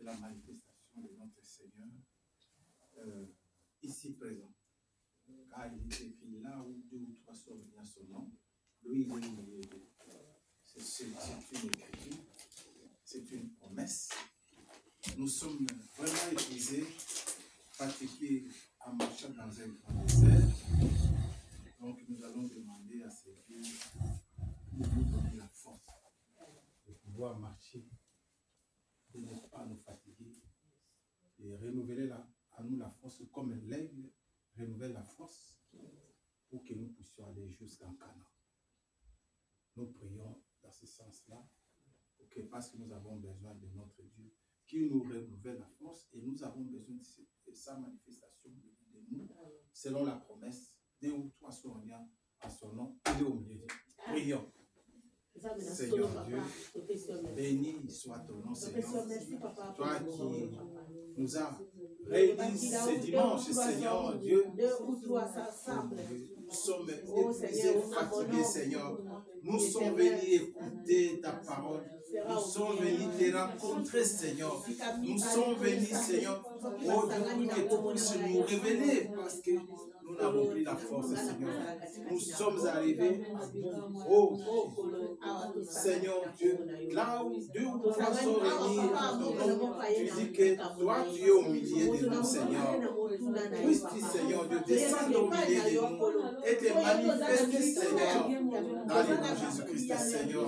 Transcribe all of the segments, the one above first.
la manifestation de notre Seigneur ici présent. Car il est écrit là où 2 ou 3 sont venus à son nom, lui il est au milieu d'eux. C'est une écriture, c'est une promesse. Nous sommes vraiment épuisés, fatigués en marchant dans un grand désert. Donc nous allons demander à ces dieux de nous donner la force de pouvoir marcher, de ne pas nous fatiguer, et renouveler à nous la force comme l'aigle renouvelle la force pour que nous puissions aller jusqu'en Canaan. Nous prions dans ce sens-là, parce que nous avons besoin de notre Dieu qui nous renouvelle la force et nous avons besoin de sa manifestation de nous, selon la promesse, 2 ou 3 sont en lien à son nom, il est au milieu d'eux. Prions. Seigneur Dieu, béni soit ton nom, Seigneur. Toi qui nous as réunis ce dimanche, Seigneur Dieu. Nous sommes épuisés, fatigués, Seigneur. Nous sommes venus écouter ta parole. Nous sommes venus te rencontrer, Seigneur. Nous sommes venus, Seigneur, oh Dieu, que tu puisses nous révéler parce que nous n'avons plus la force, Seigneur. Nous sommes arrivés à bout. Oh, Seigneur Dieu, là où 2 ou 3 sont réunis dans ton nom, tu dis que toi, tu es au milieu de nous, Seigneur. Puisses-tu, Seigneur Dieu, descendre au milieu de nous et te manifester, Seigneur, dans le nom de Jésus-Christ, Seigneur.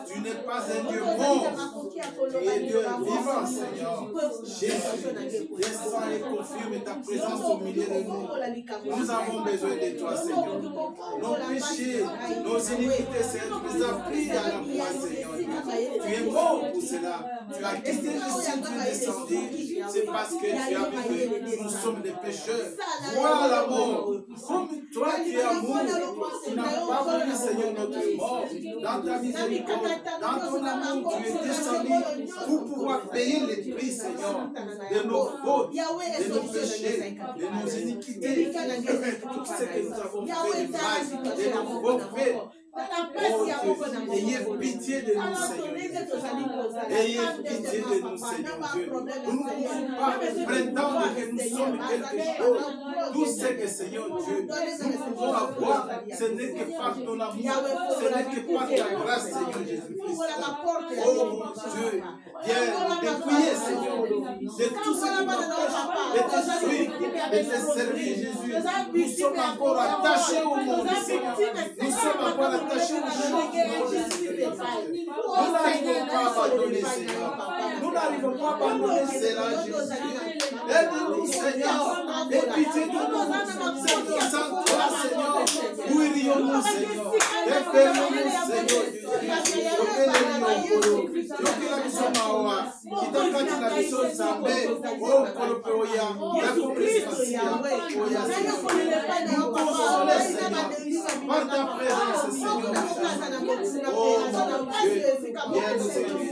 Tu n'es pas un Dieu mort, tu es Dieu vivant, Seigneur. Jésus, descends et confirme ta présence au milieu de nous. Nous avons besoin de toi, Seigneur. Nos péchés, nos iniquités, Seigneur, tu les as pris à la croix, Seigneur. Tu es mort pour cela. Tu as quitté le ciel, tu es descendu. C'est parce que tu as vu que nous sommes des pécheurs. Vois la mort. Comme toi, tu es amour. Tu n'as pas voulu, Seigneur, notre mort. Dans ta miséricorde, dans ton amour, tu es descendu pour pouvoir payer les prix, Seigneur, de nos fautes, de nos péchés, de nos iniquités, de tout ce que nous avons fait de mal, de nos faux faits. Oh Dieu, ayez pitié de nous, Seigneur. Ayez pitié de nous, Seigneur Dieu. Nous ne pouvons pas prétendre que nous sommes quelque chose. Tout ce que, Seigneur Dieu, nous pouvons avoir, ce n'est que par ton amour, ce n'est que par ta grâce, Seigneur Jésus-Christ. Oh mon Dieu, viens dépouiller, Seigneur, de tout ce qui m'empêche de te suivre, de te servir, Jésus. Nous sommes encore attachés au monde, Seigneur. Nous sommes encore attachés aux choses. Nous n'arrivons pas à abandonner, Seigneur. Nous n'arrivons pas à abandonner cela, Jésus. Aide-nous, Seigneur. Et pitié de nous. Seigneur, sans toi, Seigneur, où irions-nous, Seigneur? Référons-nous, Seigneur. Par ta présence, Seigneur, oh mon Dieu, viens nous élever,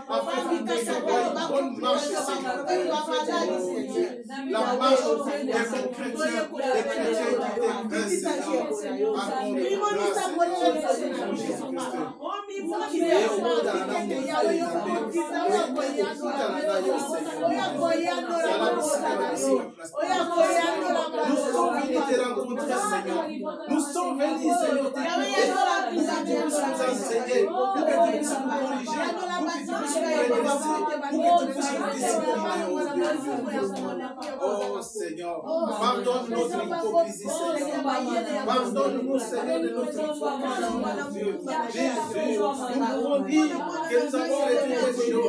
afin que nous ayons une bonne marche, Seigneur. La marche des bons chrétiens, des chrétiens qui t'aiment, Seigneur, nous sommes venus, Seigneur, pour que tu puisses nous enseigner, pour que tu puisses nous corriger, pour que tu puisses nous redresser, pour que tu puisses nous discipliner. Oh Seigneur, pardonne notre hypocrisie, Seigneur. Pardonne-nous, Seigneur, de notre hypocrisie. Jésus, nous pouvons dire que nous avons été des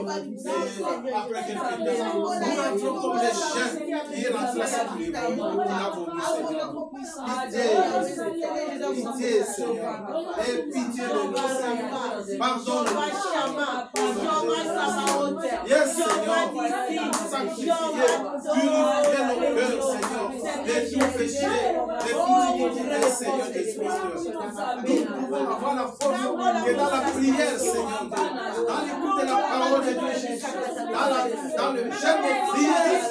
après quelques temps, nous entrons comme les chiens qui remplacent tous les bons. Nous avons dit, Seigneur. Pitié, Seigneur. Et pitié de nous, Seigneur. Pardonne-nous. Yes, Seigneur. Sanctifiez, purifiez nos cœurs, Seigneur. De tout péché, de toute iniquité, Seigneur Jésus-Christ. Nous pouvons avoir la force que dans la prière, Seigneur, dans l'écoute de la parole de Dieu Jésus, dans le jeûne de prière,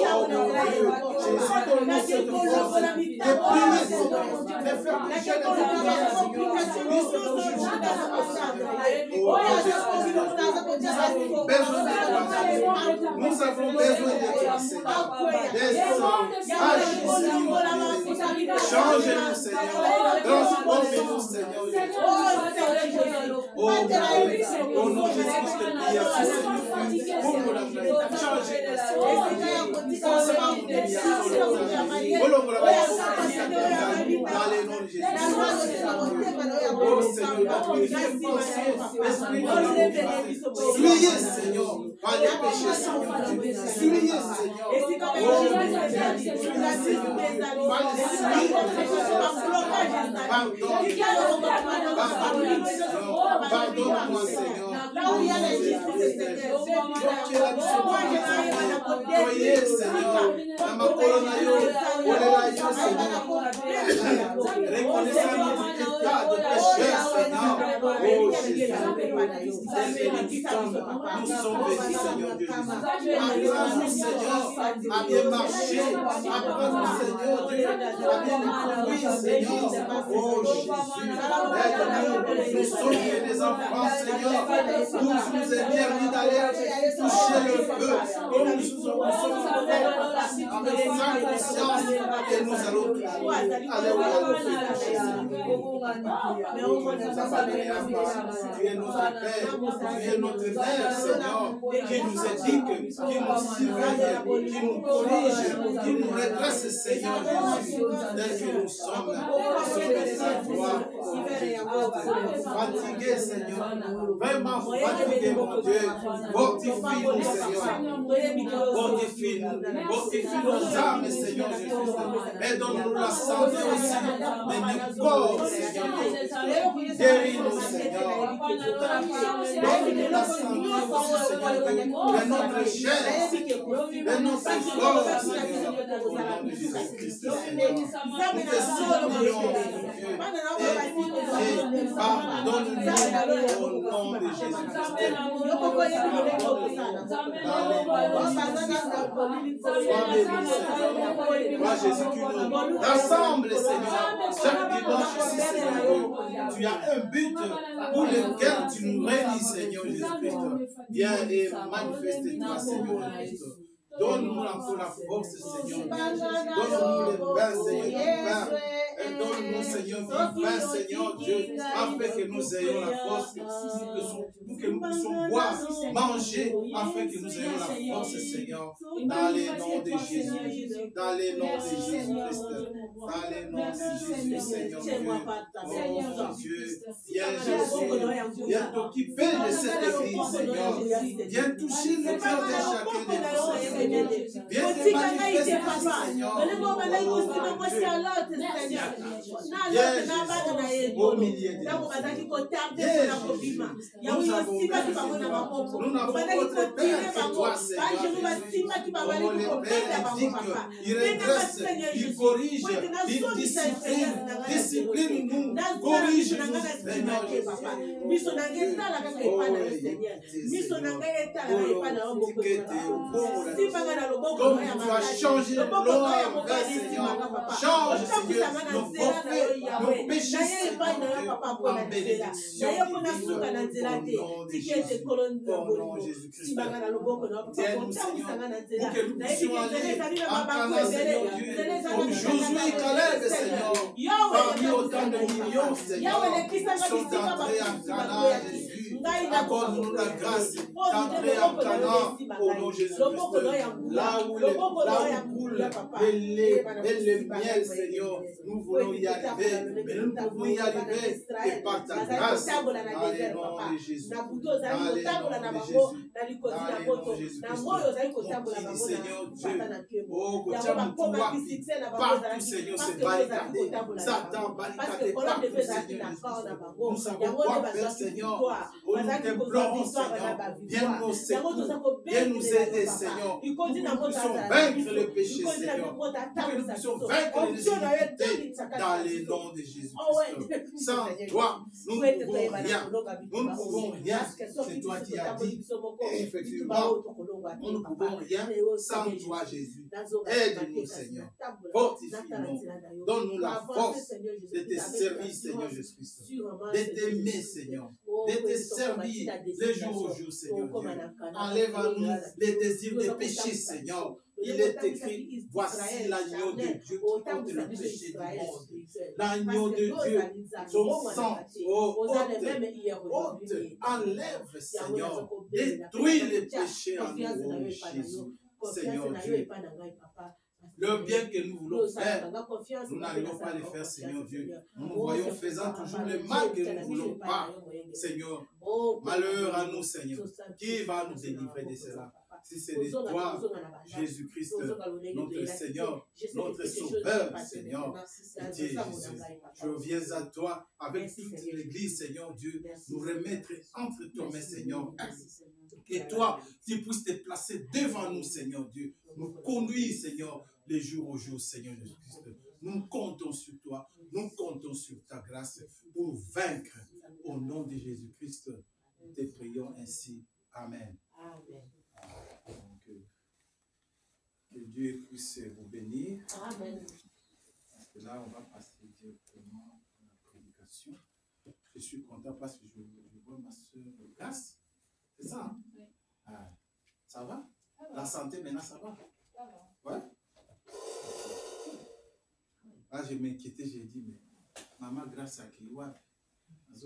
oh mon Dieu, Jésus donne-nous cette force de prier, Seigneur, de faire des jeûnes de prière, Seigneur. Nous avons besoin de toi, Nous avons besoin de toi, Seigneur. Change-nous, Seigneur. Transforme-nous, Seigneur. Oh, nom de Jésus-Christ, Seigneur. Pour la change-nous, Souillez, Seigneur, par les péchés, Seigneur. Souillez, Seigneur. Pardonne-moi, Seigneur. Soyez, Seigneur. Reconnaissez notre état de pécheur, Seigneur. Oh Jésus, nous sommes bénis, Seigneur Dieu Jésus. Apprends-nous, Seigneur, à bien marcher. Apprends-nous, Seigneur Dieu, à bien nous conduire, Seigneur. Oh Jésus, aide-nous. Nous sommes des enfants, Seigneur. Nous nous est permis d'aller toucher le feu. Comme nous sommes avec sa conscience et nous allons aller au feu. Tu es notre Père, tu es notre Mère, Seigneur, qui nous éduque, qui nous surveille, qui nous corrige, qui nous redresse, Seigneur Jésus, tel que nous sommes. Fatigué, Seigneur, vraiment fatigué, mon Dieu. Fortifie-nous, Seigneur. Fortifie nos âmes, Seigneur Jésus. Et donne-nous la santé aussi de nos corps, Seigneur. Guéris-nous, Seigneur. Donne-nous la santé aussi, Seigneur, de notre chair, de notre corps, Seigneur. Au nom de Jésus-Christ, Seigneur. Nous te supplions, Dieu. Et pardonne-nous au nom de Jésus-Christ. Moi, Jésus, qui nous rassemble, Seigneur, chaque dimanche ici, Seigneur. Tu as un but pour lequel tu nous réunis, Seigneur Jésus-Christ. Viens et manifeste-toi, Seigneur Christ. Donne-nous encore la force, Seigneur. Donne-nous le pain, Seigneur, du pain. Et donne-nous, Seigneur, du pain, Seigneur Dieu, afin que nous ayons la force, pour que nous puissions boire, manger, afin que nous ayons la force, Seigneur, dans les noms de Jésus. Dans les noms de Jésus-Christ. Dans les noms de Jésus, Seigneur Dieu. Oh Dieu, viens Jésus, viens t'occuper de cette église, Seigneur. Viens toucher le cœur de chacun de nous, Seigneur. Viens te manifester, Seigneur. Au milieu de nous. Nous n'avons autre Père que toi, Seigneur. Oh, le Père éduque, il redresse, il corrige, il discipline. Discipline-nous, corrige-nous, Seigneur Jésus. Comme tu as changé l'homme envers Seigneur, change, Seigneur, nos forfaits, nos péchés, Seigneur, en bénédiction. Au nom de Jésus. Au nom de Jésus-Christ. Tiens-nous, Seigneur, pour que nous puissions aller en Canaan, Seigneur Dieu, comme Josué et Caleb, Seigneur, parmi autant de millions, Seigneur, qui sont entrés en Canaan, Jésus. Accorde-nous la grâce d'entrer en Canaan au nom de Jésus-Christ. Là où coule le lait et le miel, Seigneur, nous voulons y arriver, mais nous ne pouvons y arriver que par ta grâce. Dans les noms de Jésus. Dans les noms de Jésus. Dans les noms de Jésus-Christ. Mon Seigneur Dieu, oh, partout, Seigneur, c'est barricadé. Satan barricadé partout, Seigneur. Nous savons quoi faire, Seigneur. Oh, nous t'implorons, Seigneur. Viens nous secourir. Viens nous aider, Seigneur. Pour que nous puissions vaincre le péché, Seigneur. Pour que nous puissions vaincre les iniquités dans les noms de Jésus-Christ. Sans toi, nous ne pouvons rien. Nous ne pouvons rien. C'est toi qui as dit. Et effectivement, nous ne pouvons rien sans toi, Jésus. Aide-nous, Seigneur. Fortifie-nous. Donne-nous la force de te servir, Seigneur Jésus-Christ. De t'aimer, Seigneur. de te servir les jours au jour, Seigneur Dieu. Enlève à nous les désirs des péchés, Seigneur. Il est écrit, voici l'agneau de Dieu qui ôte le péché du monde. L'agneau de Dieu, son sang, ôte, enlève, Seigneur, détruis les péchés en nous, oh Jésus, Seigneur Dieu. Le bien que nous voulons faire, nous n'arrivons pas à le faire, Seigneur Dieu. Nous nous voyons faisant toujours le mal que nous ne voulons pas, Seigneur. Malheur à nous, Seigneur. Qui va nous délivrer de cela? Si c'est de toi, Jésus-Christ, notre Seigneur, notre Sauveur, Seigneur. Pitié, Jésus. Je reviens à toi avec toute l'Église, Seigneur Dieu, nous remettre entre toi, mes Seigneur. Que toi, tu puisses te placer devant nous, Seigneur Dieu. Nous conduire, Seigneur, les jours au jour, Seigneur Jésus-Christ. Nous comptons sur toi, nous comptons sur ta grâce pour vaincre. Au nom de Jésus-Christ, nous te prions ainsi. Amen. Amen. Donc, que Dieu puisse vous bénir. Amen. Parce que là, on va passer directement à la prédication. Je suis content parce que je vois ma soeur Grace. C'est ça, hein? Oui. Ah, ça va? Ça va. La santé maintenant, ça va? Ça va. Ouais? Là, je m'inquiétais, j'ai dit, mais maman Grace à qui? Ouais.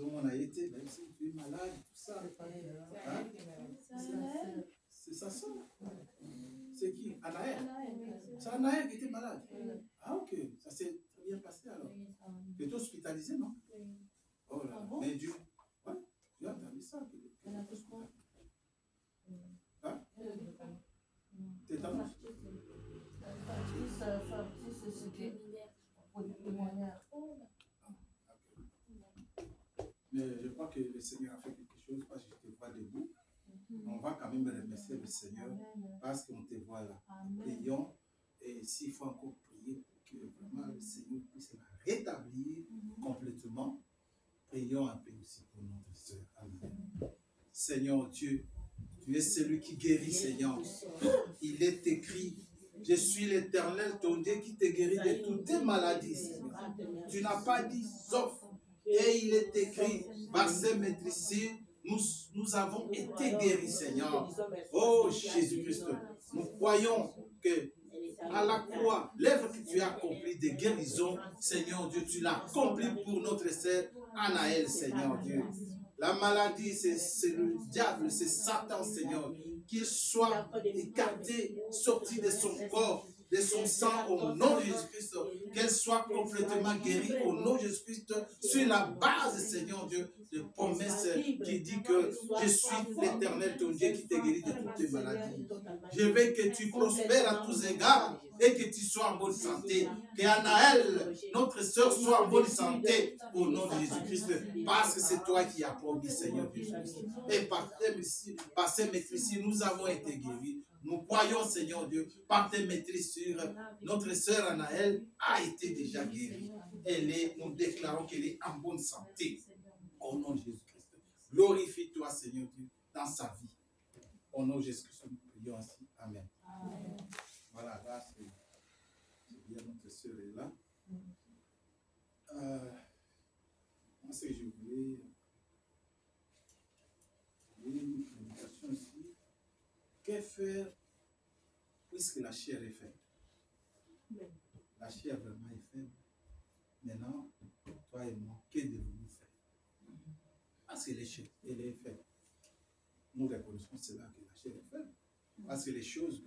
On a été, ben, tu es malade, tout ça. Hein? C'est sa soeur. C'est qui? Anaël. C'est Anaël qui était malade. Ah, ok. Ça s'est très bien passé alors. Tu es hospitalisé, non? Oh là là. Mais Dieu. Ouais. Tu as entendu ça? Hein? T'es dans le Mais je crois que le Seigneur a fait quelque chose parce que je te vois debout. On va quand même remercier le Seigneur parce qu'on te voit là. Prions et s'il faut encore prier pour que vraiment le Seigneur puisse la rétablir complètement, prions un peu aussi pour notre soeur. Amen. Seigneur Dieu, tu es celui qui guérit, Seigneur. Il est écrit, je suis l'Éternel, ton Dieu qui te guérit de toutes tes maladies, Seigneur. Tu n'as pas dit sauf. Et il est écrit, par ces maîtrises, nous avons été guéris, Seigneur. Oh Jésus-Christ, nous croyons que à la croix, l'œuvre que tu as accomplie de guérison, Seigneur Dieu, tu l'as accomplie pour notre sœur Anaël, Seigneur Dieu. La maladie, c'est le diable, c'est Satan, Seigneur. Qu'il soit écarté, sorti de son corps, de son sang au nom de Jésus-Christ, qu'elle soit complètement guérie au nom de Jésus-Christ, sur la base, Seigneur Dieu, de promesses qui dit que je suis l'Éternel, ton Dieu, qui te guérit de toutes tes maladies. Je veux que tu prospères à tous égards et que tu sois en bonne santé. Que Anaël, notre sœur, soit en bonne santé au nom de Jésus-Christ, parce que c'est toi qui as promis, Seigneur Jésus-Christ. Et par ces maîtrises, nous avons été guéris. Nous croyons, Seigneur Dieu, par tes maîtrises sur notre sœur Anaël a été déjà guérie. Nous déclarons qu'elle est en bonne santé. Au nom de Jésus-Christ. Glorifie-toi, Seigneur Dieu, dans sa vie. Au nom de Jésus-Christ, nous prions ainsi. Amen. Amen. Voilà, là, c'est bien, notre sœur est là. Moi, ce que je voulais une prédication ici. Que faire puisque la chair est faible? La chair vraiment est faible. Maintenant, toi et moi, que devons-nous faire? Parce que elle est faible. Nous reconnaissons cela, que la chair est faible. Parce que les choses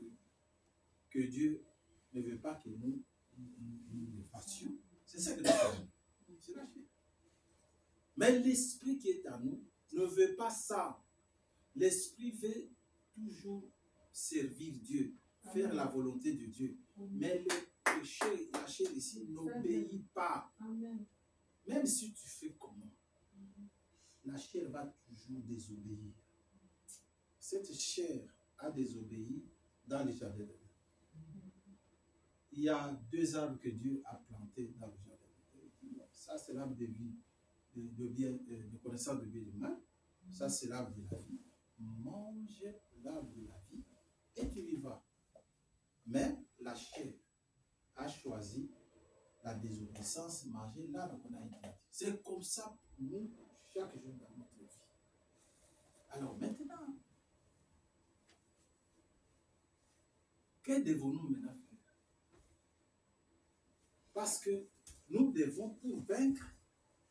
que Dieu ne veut pas que nous les fassions, c'est ça que nous faisons. C'est la chair. Mais l'esprit qui est en nous ne veut pas ça. L'esprit veut toujours servir Dieu, faire la volonté de Dieu. Mais le péché, la chair ici, n'obéit pas. Même si tu fais comment, la chair va toujours désobéir. Cette chair a désobéi dans les jardins de Dieu. Il y a 2 arbres que Dieu a plantés dans le jardin de Dieu. Ça, c'est l'arbre de vie, de connaissance de bien et de mal. Ça, c'est l'arbre de la vie. Mange l'arbre de la vie et tu vivras. Mais la chair a choisi la désobéissance, manger l'arbre qu'on a interdit. C'est comme ça pour nous, chaque jour dans notre vie. Alors maintenant, que devons-nous maintenant faire? Parce que nous devons, pour vaincre,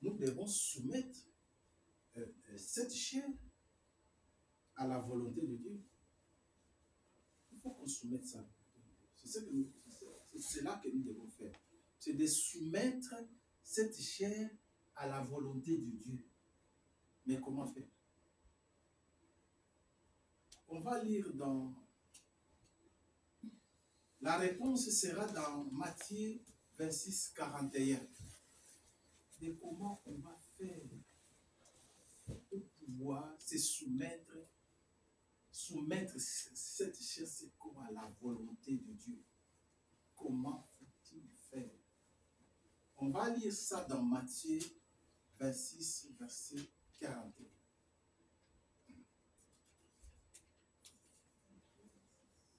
nous devons soumettre cette chair à la volonté de Dieu. Il faut qu'on soumette ça. C'est cela que nous devons faire. C'est de soumettre cette chair à la volonté de Dieu. Mais comment faire? On va lire dans... La réponse sera dans Matthieu 26, 41. De comment on va faire pour pouvoir se soumettre cette chair, c'est comme à la volonté de Dieu. Comment faut-il faire? On va lire ça dans Matthieu 26, verset 41.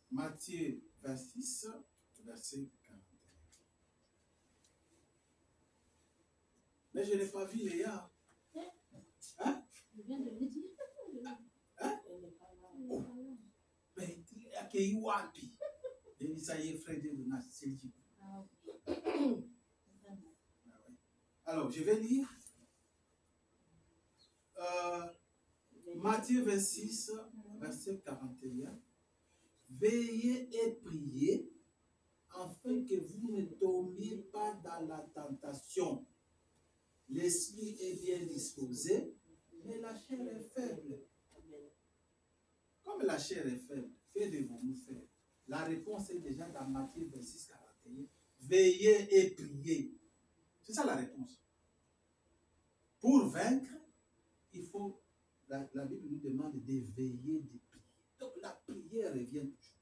Matthieu 26, verset 41. Mais je n'ai pas vu Léa. Hein? Je viens de le dire. Hein? Oh. Mais il a accueilli Wapi. Et ça y est, frère de Nassilji. Alors, je vais lire Matthieu 26, verset 41. Veillez et priez afin que vous ne tombiez pas dans la tentation. L'esprit est bien disposé, mais la chair est faible. Comme la chair est faible, que devons-nous faire? La réponse est déjà dans Matthieu 26, 41. Veillez et priez. C'est ça la réponse. Pour vaincre, il faut, la Bible nous demande de veiller, de prier. Donc la prière revient toujours.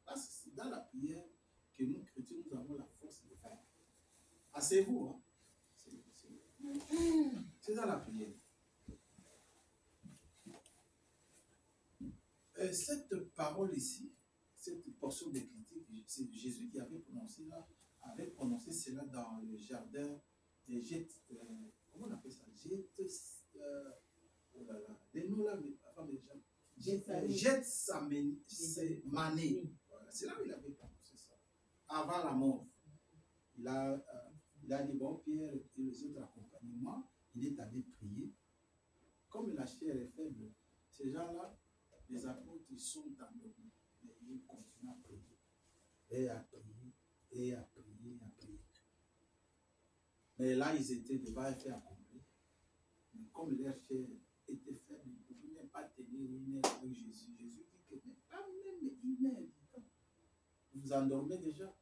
Parce que c'est dans la prière que nous, chrétiens, nous avons la force de vaincre. Asseyez-vous. Hein? C'est dans la prière. Cette parole ici, cette portion d'écriture, c'est Jésus qui avait prononcé cela dans le jardin des Gethsémané. Comment on appelle ça? Oh là là, des noms là, mais avant les gens. Gethsémané. Voilà, c'est là où il avait prononcé ça. Avant la mort. Il a dit, bon, Pierre et les autres accompagnez-moi. Il est allé prier. Comme la chair est faible, ces gens-là, les apôtres, ils sont endormis. Mais ils continuent à prier. Et à prier, et à prier, et à prier. Mais là, ils étaient devant un fait accompli. Mais comme leur chair était faible, ils ne pouvaient même pas tenir une heure avec Jésus. Jésus dit que mais pas même une heure. Vous endormez déjà.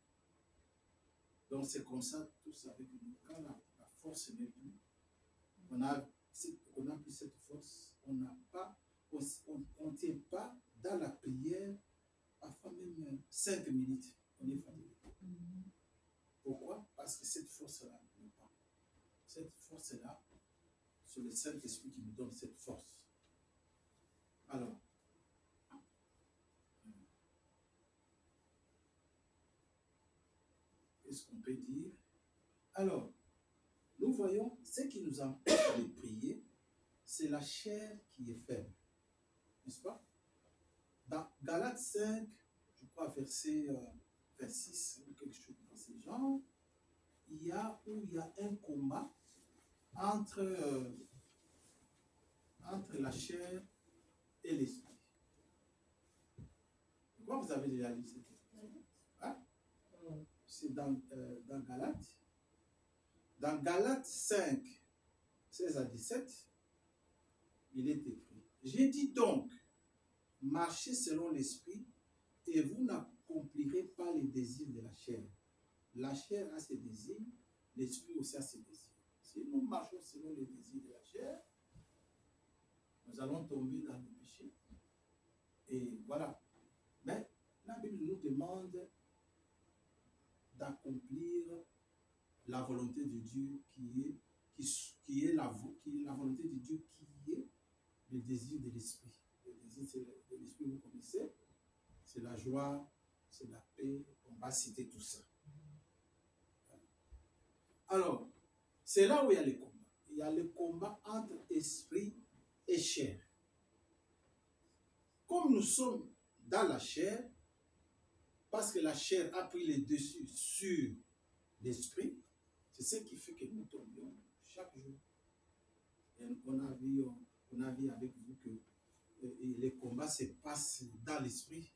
Donc c'est comme ça, tous avec nous. Quand la force n'est plus, on a plus cette force, on ne tient pas dans la prière, parfois même 5 minutes, on est fatigué. Pourquoi? Parce que cette force-là n'est pas. Cette force-là, c'est le Saint-Esprit qui nous donne cette force. Alors, qu'est-ce qu'on peut dire? Alors, nous voyons ce qui nous empêche de prier, c'est la chair qui est faible. N'est-ce pas? Dans Galates 5, je crois verset 26 ou quelque chose dans ce genre, il y a un combat entre la chair et l'esprit. Pourquoi vous avez déjà lu cette expression? Hein? C'est dans Galates. Dans Galates 5, 16 à 17, il est écrit, j'ai dit donc, marchez selon l'esprit et vous n'accomplirez pas les désirs de la chair. La chair a ses désirs, l'esprit aussi a ses désirs. Si nous marchons selon les désirs de la chair, nous allons tomber dans le péché. Et voilà. Mais la Bible nous demande d'accomplir la volonté de Dieu qui est la volonté de Dieu qui est le désir de l'esprit. Le désir de l'esprit, vous connaissez, c'est la joie, c'est la paix, on va citer tout ça. Alors, c'est là où il y a le combat. Il y a le combat entre esprit et chair. comme nous sommes dans la chair, parce que la chair a pris le dessus sur l'esprit, c'est ce qui fait que nous tombions chaque jour. Et on a vu avec vous que les combats se passent dans l'esprit.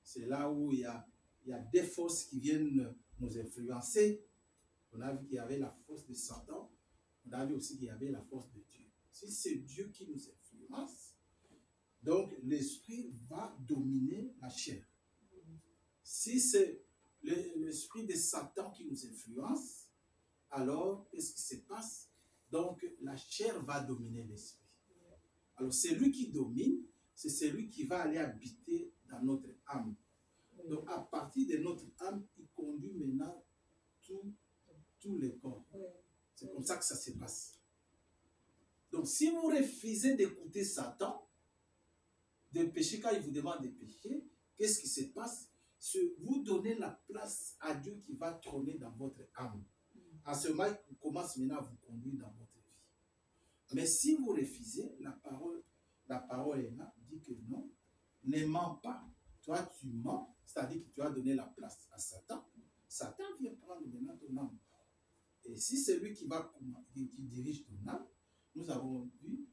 C'est là où il y a des forces qui viennent nous influencer. On a vu qu'il y avait la force de Satan. On a vu aussi qu'il y avait la force de Dieu. Si c'est Dieu qui nous influence, donc l'esprit va dominer la chair. Si c'est l'esprit de Satan qui nous influence, alors qu'est-ce qui se passe? Donc la chair va dominer l'esprit. Alors c'est lui qui domine, c'est celui qui va aller habiter dans notre âme. Donc à partir de notre âme, il conduit maintenant tous les corps. C'est comme ça que ça se passe. Donc si vous refusez d'écouter Satan, de pécher quand il vous demande de pécher, qu'est-ce qui se passe? Vous donnez la place à Dieu qui va trôner dans votre âme. À ce moment, il commence maintenant à vous conduire dans votre vie. Mais si vous refusez, la parole est là, dit que non, ne mens pas. Toi, tu mens, c'est-à-dire que tu as donné la place à Satan. Satan vient prendre maintenant ton âme. Et si c'est lui qui dirige ton âme, nous avons vu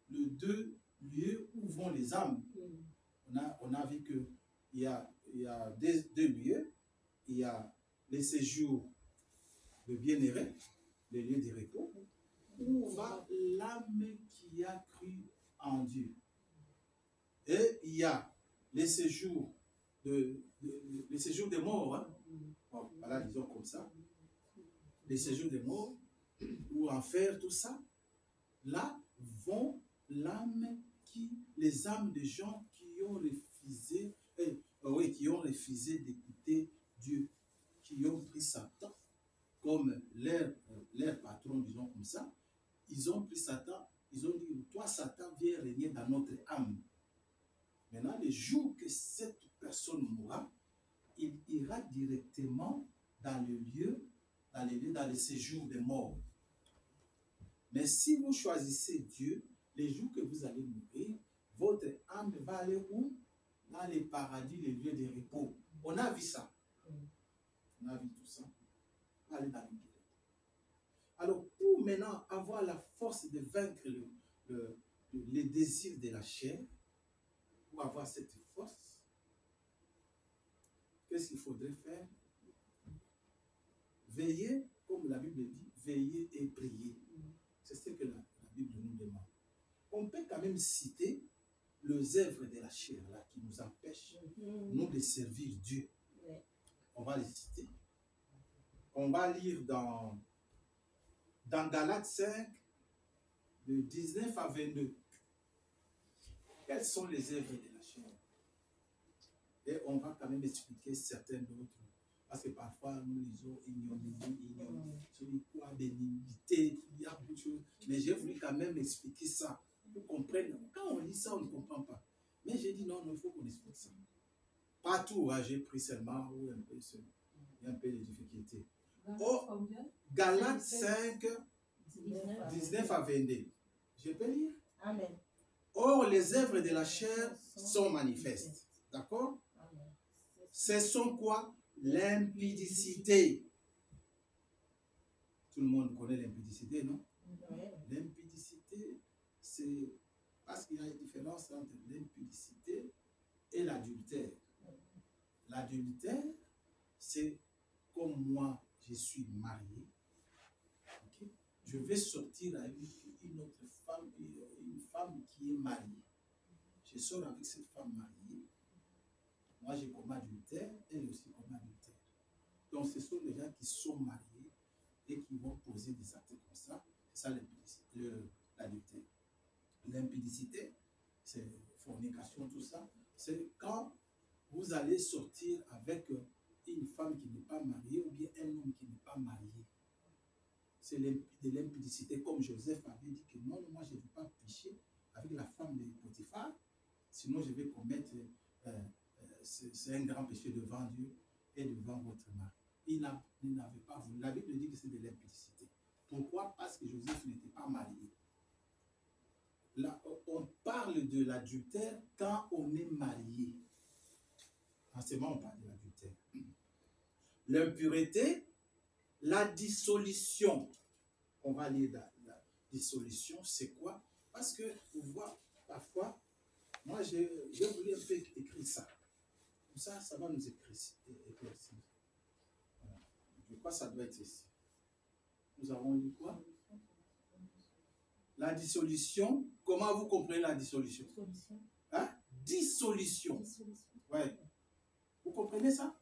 les deux lieux où vont les âmes. On a vu qu'il y a deux lieux. Il y a les séjours de bien-aimé, les lieux de repos, où va l'âme qui a cru en Dieu. Et il y a les séjours des morts. Hein? Bon, voilà, disons comme ça. Les séjours des morts, ou enfer, tout ça. Là vont les âmes des gens qui ont refusé, qui ont refusé d'écouter Dieu, qui ont pris Satan comme leur patron, disons comme ça. Ils ont pris Satan, ils ont dit, toi Satan, viens régner dans notre âme. Maintenant, le jour que cette personne mourra, il ira directement dans le séjour des morts. Mais si vous choisissez Dieu, les jours que vous allez mourir, votre âme va aller où? Dans les paradis, les lieux de repos. On a vu ça. On a vu tout ça. On va aller dans le bien. Alors, pour maintenant avoir la force de vaincre les désirs de la chair, pour avoir cette force, qu'est-ce qu'il faudrait faire? Veiller, comme la Bible dit, veiller et prier. C'est ce que la Bible nous demande. On peut quand même citer les œuvres de la chair là, qui nous empêchent, nous, de servir Dieu. On va les citer. On va lire dans Galates 5, de 19 à 22. Quelles sont les œuvres de la chair? Et on va quand même expliquer certaines d'autres. Parce que parfois, nous lisons bénignité, il y a beaucoup de choses. Mais j'ai voulu quand même expliquer ça. Pour comprendre. Quand on lit ça, on ne comprend pas. Mais j'ai dit non, il faut qu'on explique ça. Pas tout, hein, j'ai pris seulement où il y a un peu de difficultés. Oh, Galates 5, 19 à 22. Je peux lire? Amen. Or, les œuvres de la chair sont manifestes. D'accord? Ce sont quoi? L'impudicité. Tout le monde connaît l'impudicité, non? L'impudicité, c'est parce qu'il y a une différence entre l'impudicité et l'adultère. L'adultère, c'est comme moi, je suis marié. Okay? Je vais sortir avec une autre femme, une femme qui est mariée. Je sors avec cette femme mariée. Moi, j'ai comme adultère, elle aussi comme adultère. Donc, ce sont des gens qui sont mariés et qui vont poser des actes comme ça. C'est ça l'adultère. L'impudicité, c'est fornication, tout ça. C'est quand vous allez sortir avec une femme qui n'est pas mariée ou bien un homme qui n'est pas marié. C'est de l'impudicité, comme Joseph avait dit que non, moi je ne vais pas pécher avec la femme de Potiphar, sinon je vais commettre c'est un grand péché devant Dieu et devant votre mari. Il n'avait pas voulu. La Bible dit que c'est de l'impudicité. Pourquoi? Parce que Joseph n'était pas marié. là, on parle de l'adultère quand on est marié. En ce moment, on parle de l'adultère. L'impureté, la dissolution. On va lire la dissolution, c'est quoi? Parce que, vous voyez, parfois, moi, j'ai voulu un peu écrire ça. Comme ça va nous éclaircir. Voilà. Je crois que ça doit être ici. Nous avons lu quoi? La dissolution. Comment vous comprenez la dissolution? Hein? Dissolution. Ouais. Vous comprenez ça?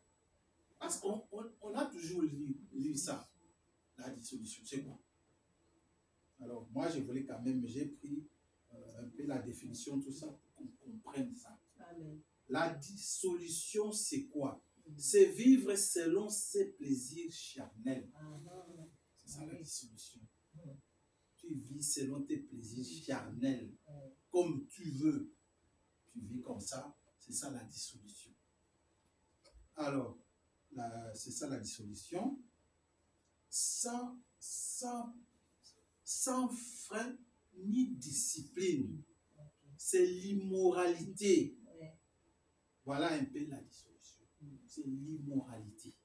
Parce qu'on a toujours lu ça. La dissolution, c'est quoi? Alors, moi, je voulais quand même, j'ai pris un peu la définition, tout ça, pour qu'on comprenne ça. Amen. La dissolution, c'est quoi? C'est vivre selon ses plaisirs charnels. C'est ça la dissolution. Tu vis selon tes plaisirs charnels, comme tu veux. Tu vis comme ça, c'est ça la dissolution. Alors, c'est ça la dissolution. Sans frein ni discipline. C'est l'immoralité. Voilà un peu la dissolution. C'est l'immoralité.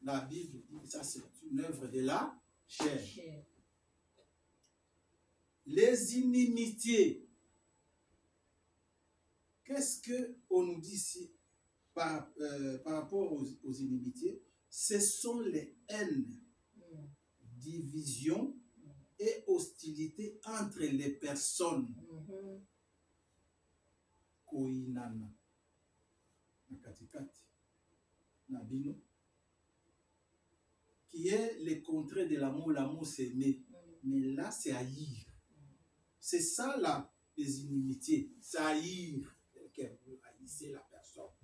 La Bible dit que ça, c'est une œuvre de la chair. Les inimitiés. Qu'est-ce qu'on nous dit ici par rapport aux inimitiés? Ce sont les haines, divisions et hostilités entre les personnes. Koinana. Nakatikati. Nabino. Qui est le contraire de l'amour. L'amour, c'est aimer. Mais là, c'est haïr. C'est ça, là, les inimitiés. C'est haïr. Quelqu'un veut haïsser la personne.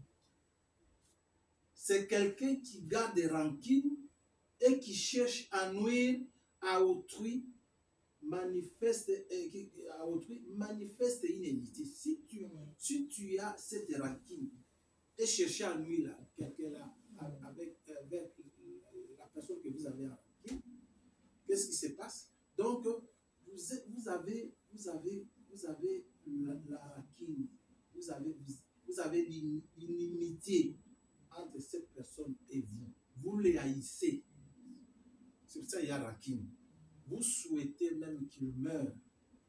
C'est quelqu'un qui garde des rancunes et qui cherche à nuire à autrui, manifeste une inimitié. Si tu as cette rancune et chercher à nuire là, quelqu'un là, avec la personne que vous avez en rancune, qu'est-ce qui se passe? Donc, vous avez la rancune, vous avez l'inimitié entre cette personne et vous. Vous les haïssez. C'est pour ça qu'il y a rancune. Vous souhaitez même qu'il meure,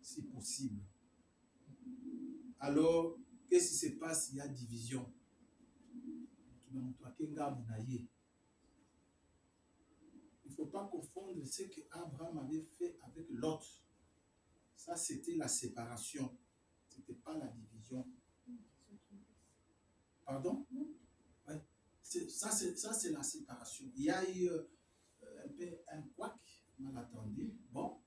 si possible. Alors, qu'est-ce qui se passe? Il y a division. Il ne faut pas confondre ce qu'Abraham avait fait avec l'autre. Ça, c'était la séparation. Ce n'était pas la division. Pardon? Ouais. Ça, c'est la séparation. Il y a eu un peu un couac mal attendu. Bon,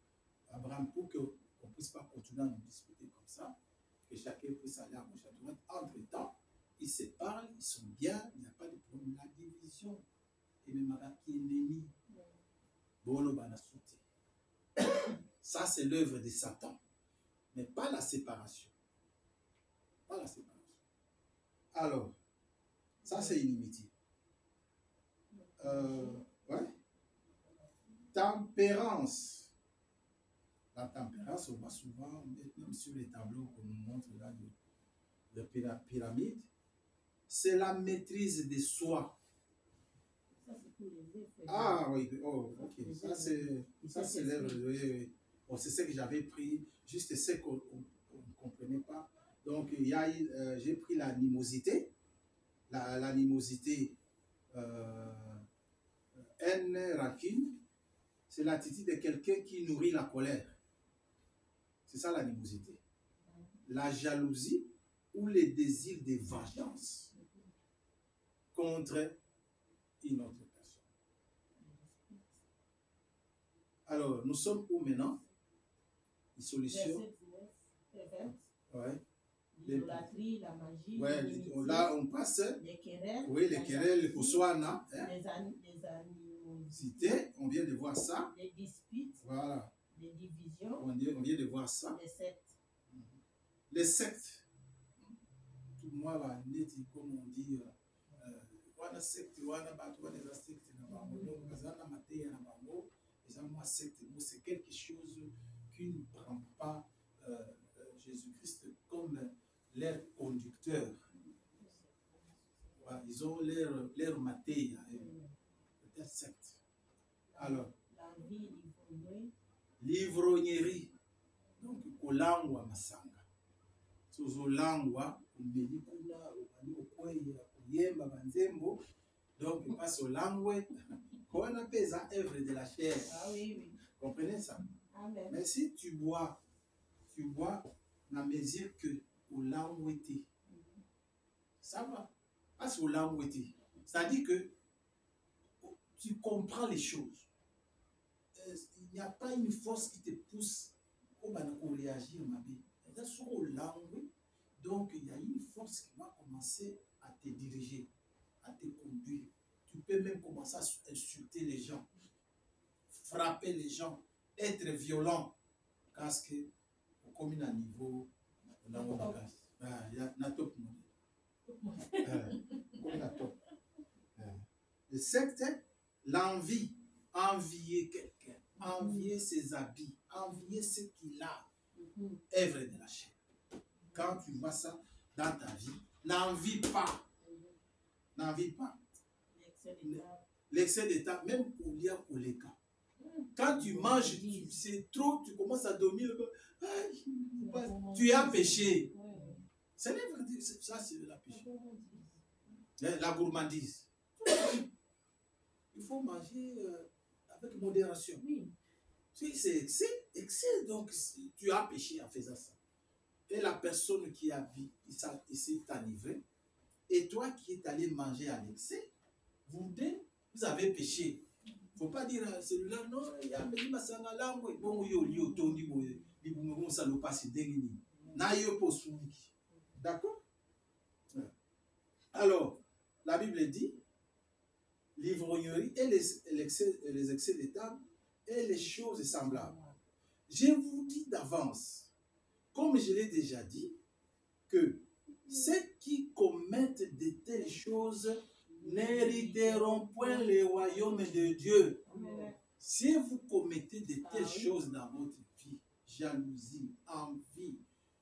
Abraham, pour qu'on ne puisse pas continuer à nous discuter comme ça, que chacun puisse aller à gauche à droite, entre-temps, ils se parlent, ils sont bien, il n'y a pas de problème. La division, et même avec qui est ennemi, ça, c'est l'œuvre de Satan, mais pas la séparation. Pas la séparation. Alors, ça, c'est inimitié. Ouais. Tempérance. La tempérance, on voit souvent, même sur les tableaux qu'on nous montre là, de pyramide, c'est la maîtrise de soi. Ah oui, oh, ok. Ça, c'est l'œuvre. Oui. Bon, c'est ce que j'avais pris, juste ce qu'on ne comprenait pas. Donc, j'ai pris l'animosité. L'animosité, haine, rancune, c'est l'attitude de quelqu'un qui nourrit la colère. C'est ça l'animosité. La jalousie ou les désirs de vengeance contre une autre personne. Alors, nous sommes où maintenant? Dissolution. Ouais. L'idolâtrie, la magie. Ouais, là on passe. Les querelles. Oui, les querelles, les poussoirs, les animosités, on vient de voir ça. Les disputes. Voilà. Les divisions. On vient de voir ça. Les sectes. Les sectes. Tout le monde va naître, comme on dit, wana secte, wana batu, wana secte, c'est quelque chose qui ne prend pas Jésus-Christ comme leur conducteur. Ouais, ils ont leur maté, leur secte. Alors, l'ivrognerie. Donc, kolangwa masanga. Sozolangwa, umelikuna, umelikuna, uyemba banzembo. Donc, passe au langwe. Qu'on appelle ça œuvre de la chair. Ah oui, oui. Comprenez ça? Amen. Mais si tu bois la mesure que au langwete, ça va. Passe au langwete. C'est-à-dire que tu comprends les choses. Il n'y a pas une force qui te pousse au réagir, ma vie. Donc, il y a une force qui va commencer à te diriger, à te conduire. Tu peux même commencer à insulter les gens, frapper les gens, être violent. Parce que, comme il y a un niveau, il y a un top. Le secte, l'envie, envier quelqu'un, envier ses habits, envier ce qu'il a, œuvre de la chair. Quand tu vois ça dans ta vie, n'envie pas. N'envie pas. L'excès d'état, même pour lire pour les cas. Quand tu manges, c'est trop, tu commences à dormir, tu as péché. C'est ça, c'est la péché. La gourmandise. Il faut manger avec modération. Si c'est excès, donc tu as péché en faisant ça. Et la personne qui a vu, il s'est enivré, et toi qui es allé manger à l'excès, vous avez péché. Il ne faut pas dire à celui-là, non, il y a un masanga langue, bon, il y a un tondi, il y a un salopa, c'est déguiné. D'accord? Alors, la Bible dit, l'ivrognerie et les excès de table et les choses semblables. Je vous dis d'avance, comme je l'ai déjà dit, que ceux qui commettent de telles choses n'hériteront point le royaume de Dieu. Si vous commettez de telles choses dans votre vie, jalousie, envie,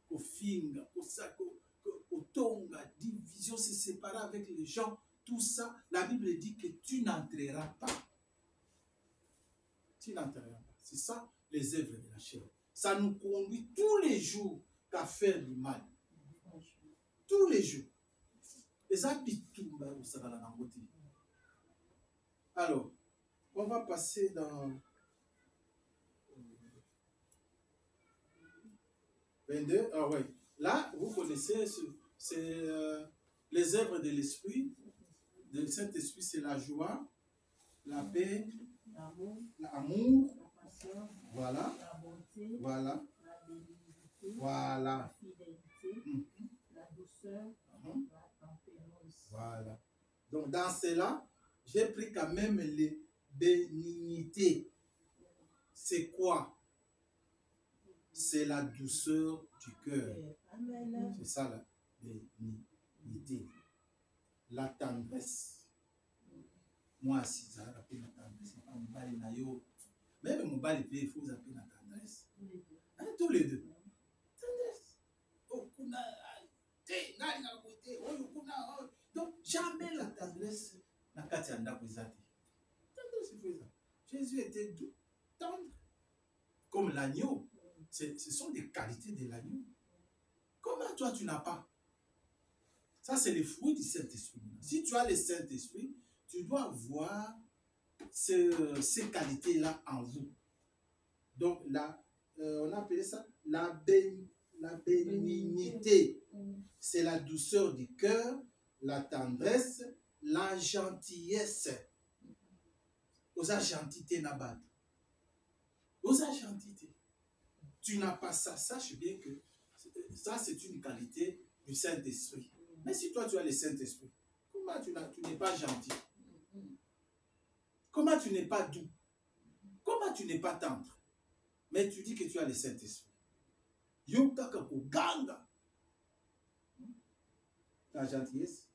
kofinga, kotonga, division, se séparer avec les gens, tout ça, la Bible dit que tu n'entreras pas. Tu n'entreras pas. C'est ça, les œuvres de la chair. Ça nous conduit tous les jours qu'à faire du mal. Tous les jours. Et ça, alors, on va passer dans 22. Ah ouais. Là, vous connaissez, c'est les œuvres de l'esprit. De Saint-Esprit, c'est la joie, la paix, l'amour, la patience, voilà, la bonté, voilà, la bénignité, voilà, la fidélité, la douceur, la tempérance. Voilà. Donc, dans cela, j'ai pris quand même les bénignités. C'est quoi? C'est la douceur du cœur. C'est ça la bénignité. La tendresse. Moi, si ça rappelle la tendresse, même mon bal, il faut appeler la tendresse. Hein, tous les deux. Tendresse. Donc, jamais la tendresse n'a qu'à t'en Jésus était doux, tendre. Comme l'agneau. Ce sont des qualités de l'agneau. Comment toi tu n'as pas? Ça, c'est le fruit du Saint-Esprit. Si tu as le Saint-Esprit, tu dois voir ces qualités-là en vous. Donc, là, on a appelé ça la bénignité. C'est la douceur du cœur, la tendresse, la gentillesse. Osa gentillité nabad. Osa gentillité. Tu n'as pas ça. Sache bien que ça, c'est une qualité du Saint-Esprit. Mais si toi, tu as le Saint-Esprit, comment tu n'es pas gentil? Comment tu n'es pas doux? Comment tu n'es pas tendre? Mais tu dis que tu as le Saint-Esprit. La gentillesse.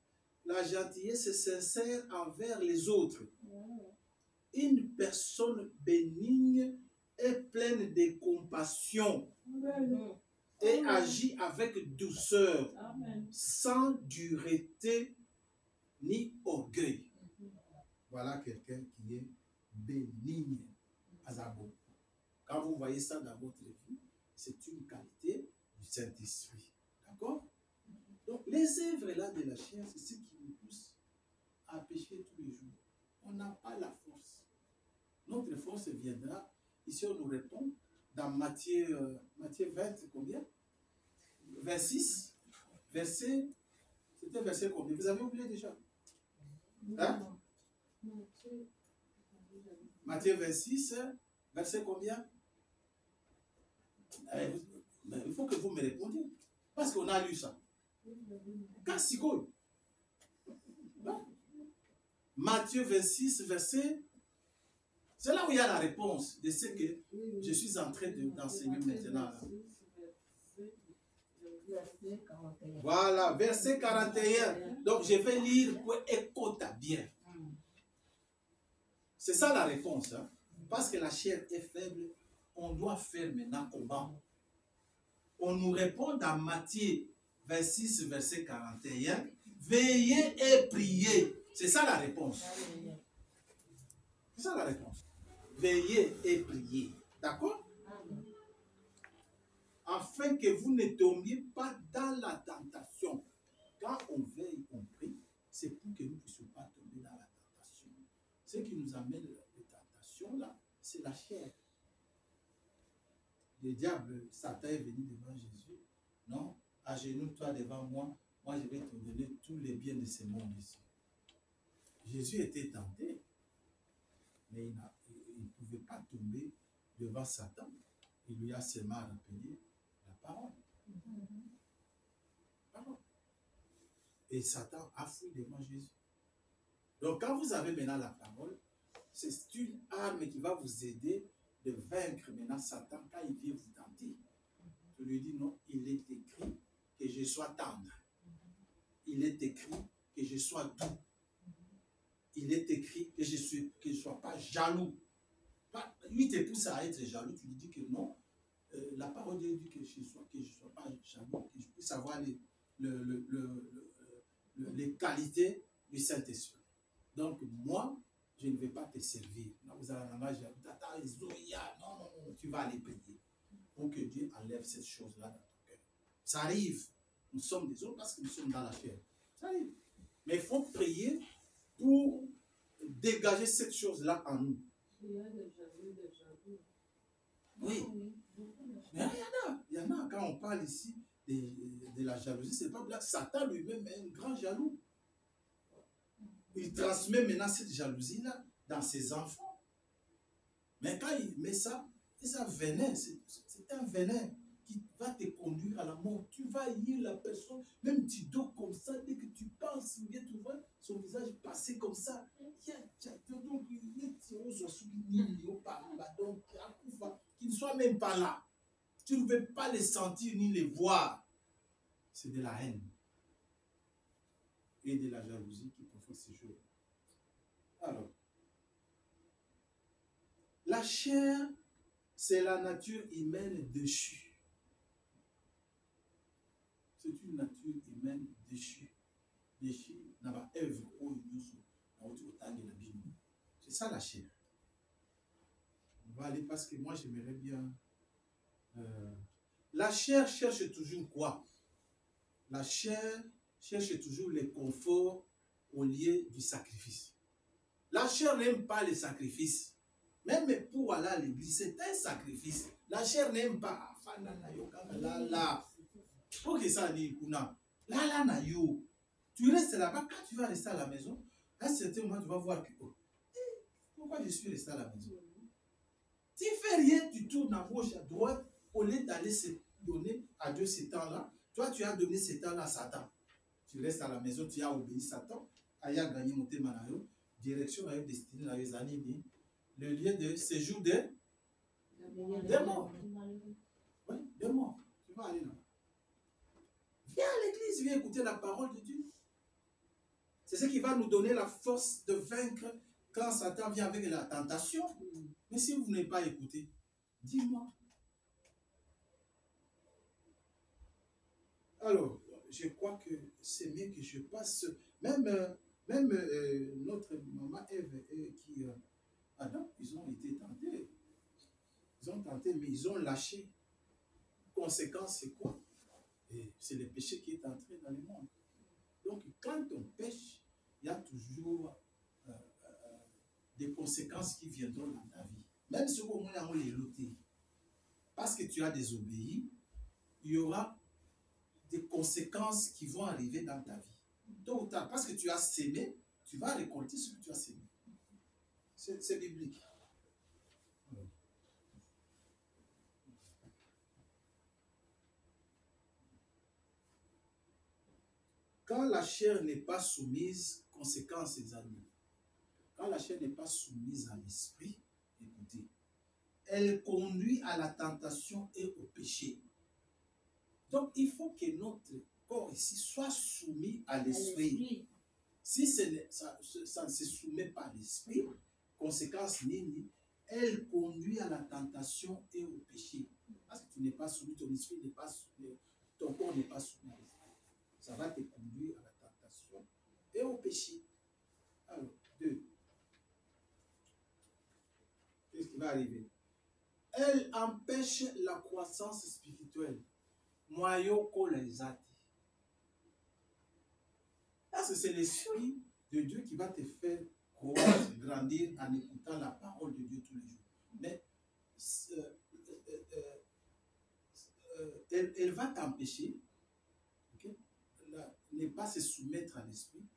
La gentillesse est sincère envers les autres. Une personne bénigne est pleine de compassion. et agis avec douceur, Amen. sans dureté ni orgueil. Voilà quelqu'un qui est bénigne à Zabo. Quand vous voyez ça dans votre vie, c'est une qualité du Saint-Esprit. D'accord? Donc, les œuvres là de la chair, c'est ce qui nous pousse à pécher tous les jours. On n'a pas la force. Notre force viendra. Ici, on nous répond dans Matthieu 20, combien? 26, verset. C'était verset combien? Vous avez oublié déjà? Hein? Matthieu 26, verset combien? Il faut que vous me répondiez. Parce qu'on a lu ça. Cassico. Matthieu 26, verset. C'est là où il y a la réponse de ce que je suis en train d'enseigner maintenant. Voilà, verset 41. Donc je vais lire pour écouter bien. C'est ça la réponse. Hein? Parce que la chair est faible, on doit faire maintenant comment? On nous répond dans Matthieu 26, verset 41. Veillez et priez. C'est ça la réponse. C'est ça la réponse. Veillez et priez. D'accord? Afin que vous ne tombiez pas dans la tentation. Quand on veille, on prie, c'est pour que nous ne puissions pas tomber dans la tentation. Ce qui nous amène les tentations, là, c'est la chair. Le diable, Satan est venu devant Jésus. Non, agenouille-toi devant moi. Moi, je vais te donner tous les biens de ce monde ici. Jésus était tenté, mais il ne pouvait pas tomber devant Satan. Il lui a seulement rappelé la parole. Et Satan a fui devant Jésus. Donc, quand vous avez maintenant la parole, c'est une arme qui va vous aider de vaincre maintenant Satan quand il vient vous tenter. Je lui dis non, il est écrit que je sois tendre. Il est écrit que je sois doux. Il est écrit que je ne sois pas jaloux. Lui te pousse à être jaloux, tu lui dis que non. La parole de Dieu dit que je ne sois pas jaloux, que je puisse avoir les qualités du Saint-Esprit. Donc, moi, je ne vais pas te servir. Non, vous allez non, tu vas aller prier pour que Dieu enlève cette chose-là dans ton cœur. Ça arrive. Nous sommes des hommes parce que nous sommes dans la chair. Ça arrive. Mais il faut prier pour dégager cette chose-là en nous. Oui. Mais il y en a. Quand on parle ici de la jalousie, c'est pas blague. Satan lui-même est un grand jaloux. Il transmet maintenant cette jalousie-là dans ses enfants. Mais quand il met ça, c'est un venin. C'est un venin qui va te conduire à la mort. Tu vas haïr la personne. Même tu dors comme ça. Dès que tu penses, bien tu vois son visage passer comme ça. Donc, qu'il ne soit même pas là. Tu ne veux pas les sentir ni les voir. C'est de la haine et de la jalousie qui provoquent ces choses. Alors, la chair, c'est la nature humaine déchue. C'est une nature humaine déchue. Déchue n'a pas œuvre au c'est ça la chair. On va aller parce que moi j'aimerais bien. La chair cherche toujours quoi? La chair cherche toujours le confort au lieu du sacrifice. La chair n'aime pas les sacrifices. Même pour aller à l'église, c'est un sacrifice. La chair n'aime pas. Pour que ça dit, tu restes là-bas. Quand tu vas rester à la maison, à un certain moment, tu vas voir que pourquoi je suis resté à la maison? Tu ne fais rien, tu tournes à gauche, à droite, au lieu d'aller se donner à Dieu ce temps-là. Toi, tu as donné ce temps-là à Satan. Tu restes à la maison, tu as obéi Satan. Aya gagné mon thème à direction à destinée à les années. Le lieu de séjour des morts. Oui, des morts. Tu vas aller là. Viens à l'église, viens écouter la parole de Dieu. C'est ce qui va nous donner la force de vaincre quand Satan vient avec la tentation. Mais si vous n'avez pas écouté, dis-moi. Alors, je crois que c'est mieux que je passe. Même, notre maman Ève qui... Adam, ils ont été tentés. Ils ont tenté, mais ils ont lâché. Conséquence, c'est quoi? C'est le péché qui est entré dans le monde. Donc, quand on pêche, il y a toujours des conséquences qui viendront dans ta vie. Même si au moins on les loté, parce que tu as désobéi, il y aura des conséquences qui vont arriver dans ta vie. Tôt ou tard, parce que tu as sémé, tu vas récolter ce que tu as sémé. C'est biblique. Quand la chair n'est pas soumise, conséquence des animaux. Quand la chair n'est pas soumise à l'esprit, écoutez, elle conduit à la tentation et au péché. Donc, il faut que notre corps ici soit soumis à l'esprit. Si ça ne se soumet pas à l'esprit, conséquence nini, elle conduit à la tentation et au péché. Parce que tu n'es pas soumis, ton esprit n'est pas soumis, ton corps n'est pas soumis à l'esprit. Ça va te conduire à la tentation et au péché. Alors, 2. Qu'est-ce qui va arriver? Elle empêche la croissance spirituelle. Moyoko les parce que c'est l'esprit de Dieu qui va te faire croître, grandir en écoutant la parole de Dieu tous les jours. Mais elle va t'empêcher, okay, ne pas se soumettre à l'esprit,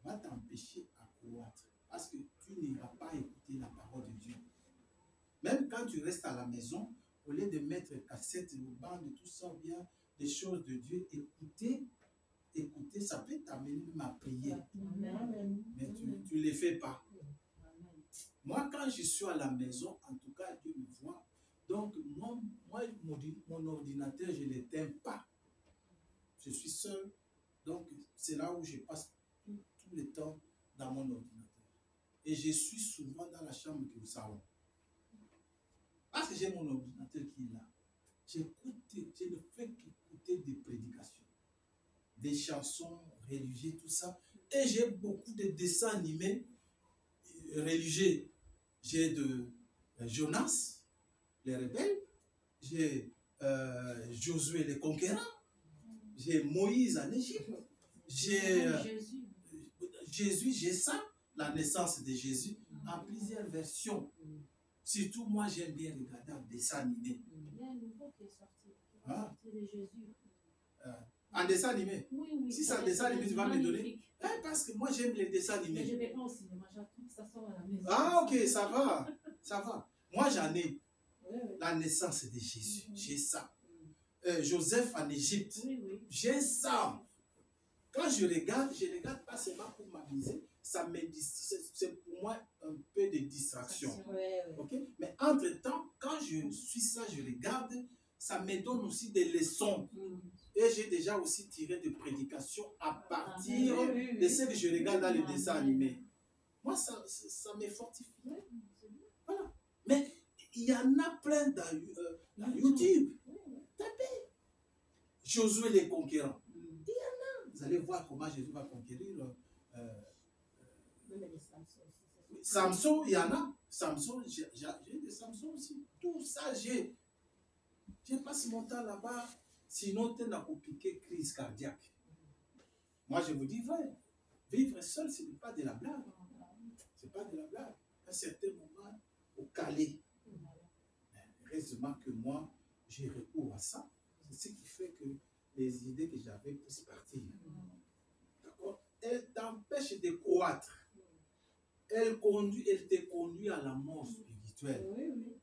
va t'empêcher à croître. Parce que tu n'iras pas écouter la parole de Dieu. Même quand tu restes à la maison, au lieu de mettre cassette, le banc, de tout ça, bien des choses de Dieu, écouter, ça peut t'amener même à prier. Mais tu ne les fais pas. Moi, quand je suis à la maison, en tout cas, Dieu me voit. Donc, moi mon ordinateur, je ne l'éteins pas. Je suis seul. Donc, c'est là où je passe tout le temps dans mon ordinateur. Et je suis souvent dans la chambre que nous avons. Parce que j'ai mon ordinateur qui est là. Je ne fais qu'écouter des prédications, des chansons religieuses, tout ça. Et j'ai beaucoup de dessins animés religieux. J'ai de Jonas, les rebelles. J'ai Josué, les conquérants. J'ai Moïse en Égypte. J'ai Jésus, j'ai ça, la naissance de Jésus, en plusieurs versions. Surtout, moi, j'aime bien regarder un dessin animé. Il y a un nouveau qui est sorti. De Jésus. Un dessin animé? Oui. Si c'est un dessin animé, tu vas me donner. Parce que moi, j'aime les dessins animés. Mais je ne vais pas au cinéma, j'attends que ça sort à la maison. Ah, ok, ça va. Ça va. Moi, j'en ai. La naissance de Jésus. J'ai ça. Joseph en Égypte. J'ai ça. Quand je regarde pas seulement pour m'amuser. C'est pour moi un peu de distraction. Okay? Mais entre-temps, quand je suis ça, je regarde, ça me donne aussi des leçons. Et j'ai déjà aussi tiré des prédications à partir de ce que je regarde dans les dessins animés. Moi, ça me fortifie. Voilà. Mais il y en a plein dans YouTube. Tapez. Josué les conquérants. Il y en a. Vous allez voir comment Jésus va conquérir. Samson, il y en a. Samson, j'ai des Samson aussi. Tout ça, j'ai passé mon temps là-bas. Sinon, tu n'as pas piqué crise cardiaque. Moi, je vous dis vrai. Vivre seul, ce n'est pas de la blague. Ce n'est pas de la blague. À un certain moment, au Calais. Heureusement que moi, j'ai recours à ça. C'est ce qui fait que les idées que j'avais puissent partir. D'accord? Elle t'empêche de croître. Elle te conduit à la mort spirituelle.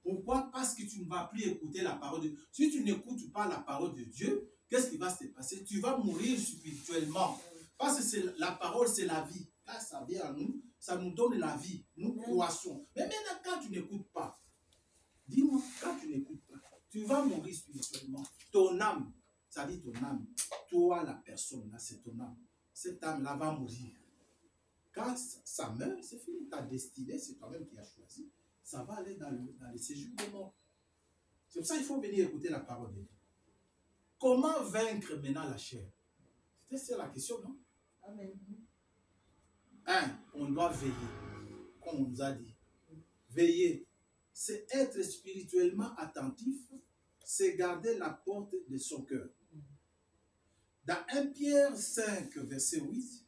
Pourquoi? Parce que tu ne vas plus écouter la parole de Dieu. Si tu n'écoutes pas la parole de Dieu, qu'est-ce qui va se passer? Tu vas mourir spirituellement. Parce que la parole, c'est la vie. Quand ça vient à nous, ça nous donne la vie. Nous croissons. Mais maintenant, quand tu n'écoutes pas, dis-moi, quand tu n'écoutes pas, tu vas mourir spirituellement. Ton âme, ça dit ton âme. Toi, la personne, là, c'est ton âme. Cette âme-là va mourir. Quand ça meurt, c'est fini. Ta destinée, c'est toi-même qui as choisi. Ça va aller dans le séjour de mort. C'est pour ça qu'il faut venir écouter la parole de Dieu. comment vaincre maintenant la chair? C'est la question, non? Amen. On doit veiller, comme on nous a dit. Veiller, c'est être spirituellement attentif, c'est garder la porte de son cœur. Dans 1 Pierre 5, verset 8,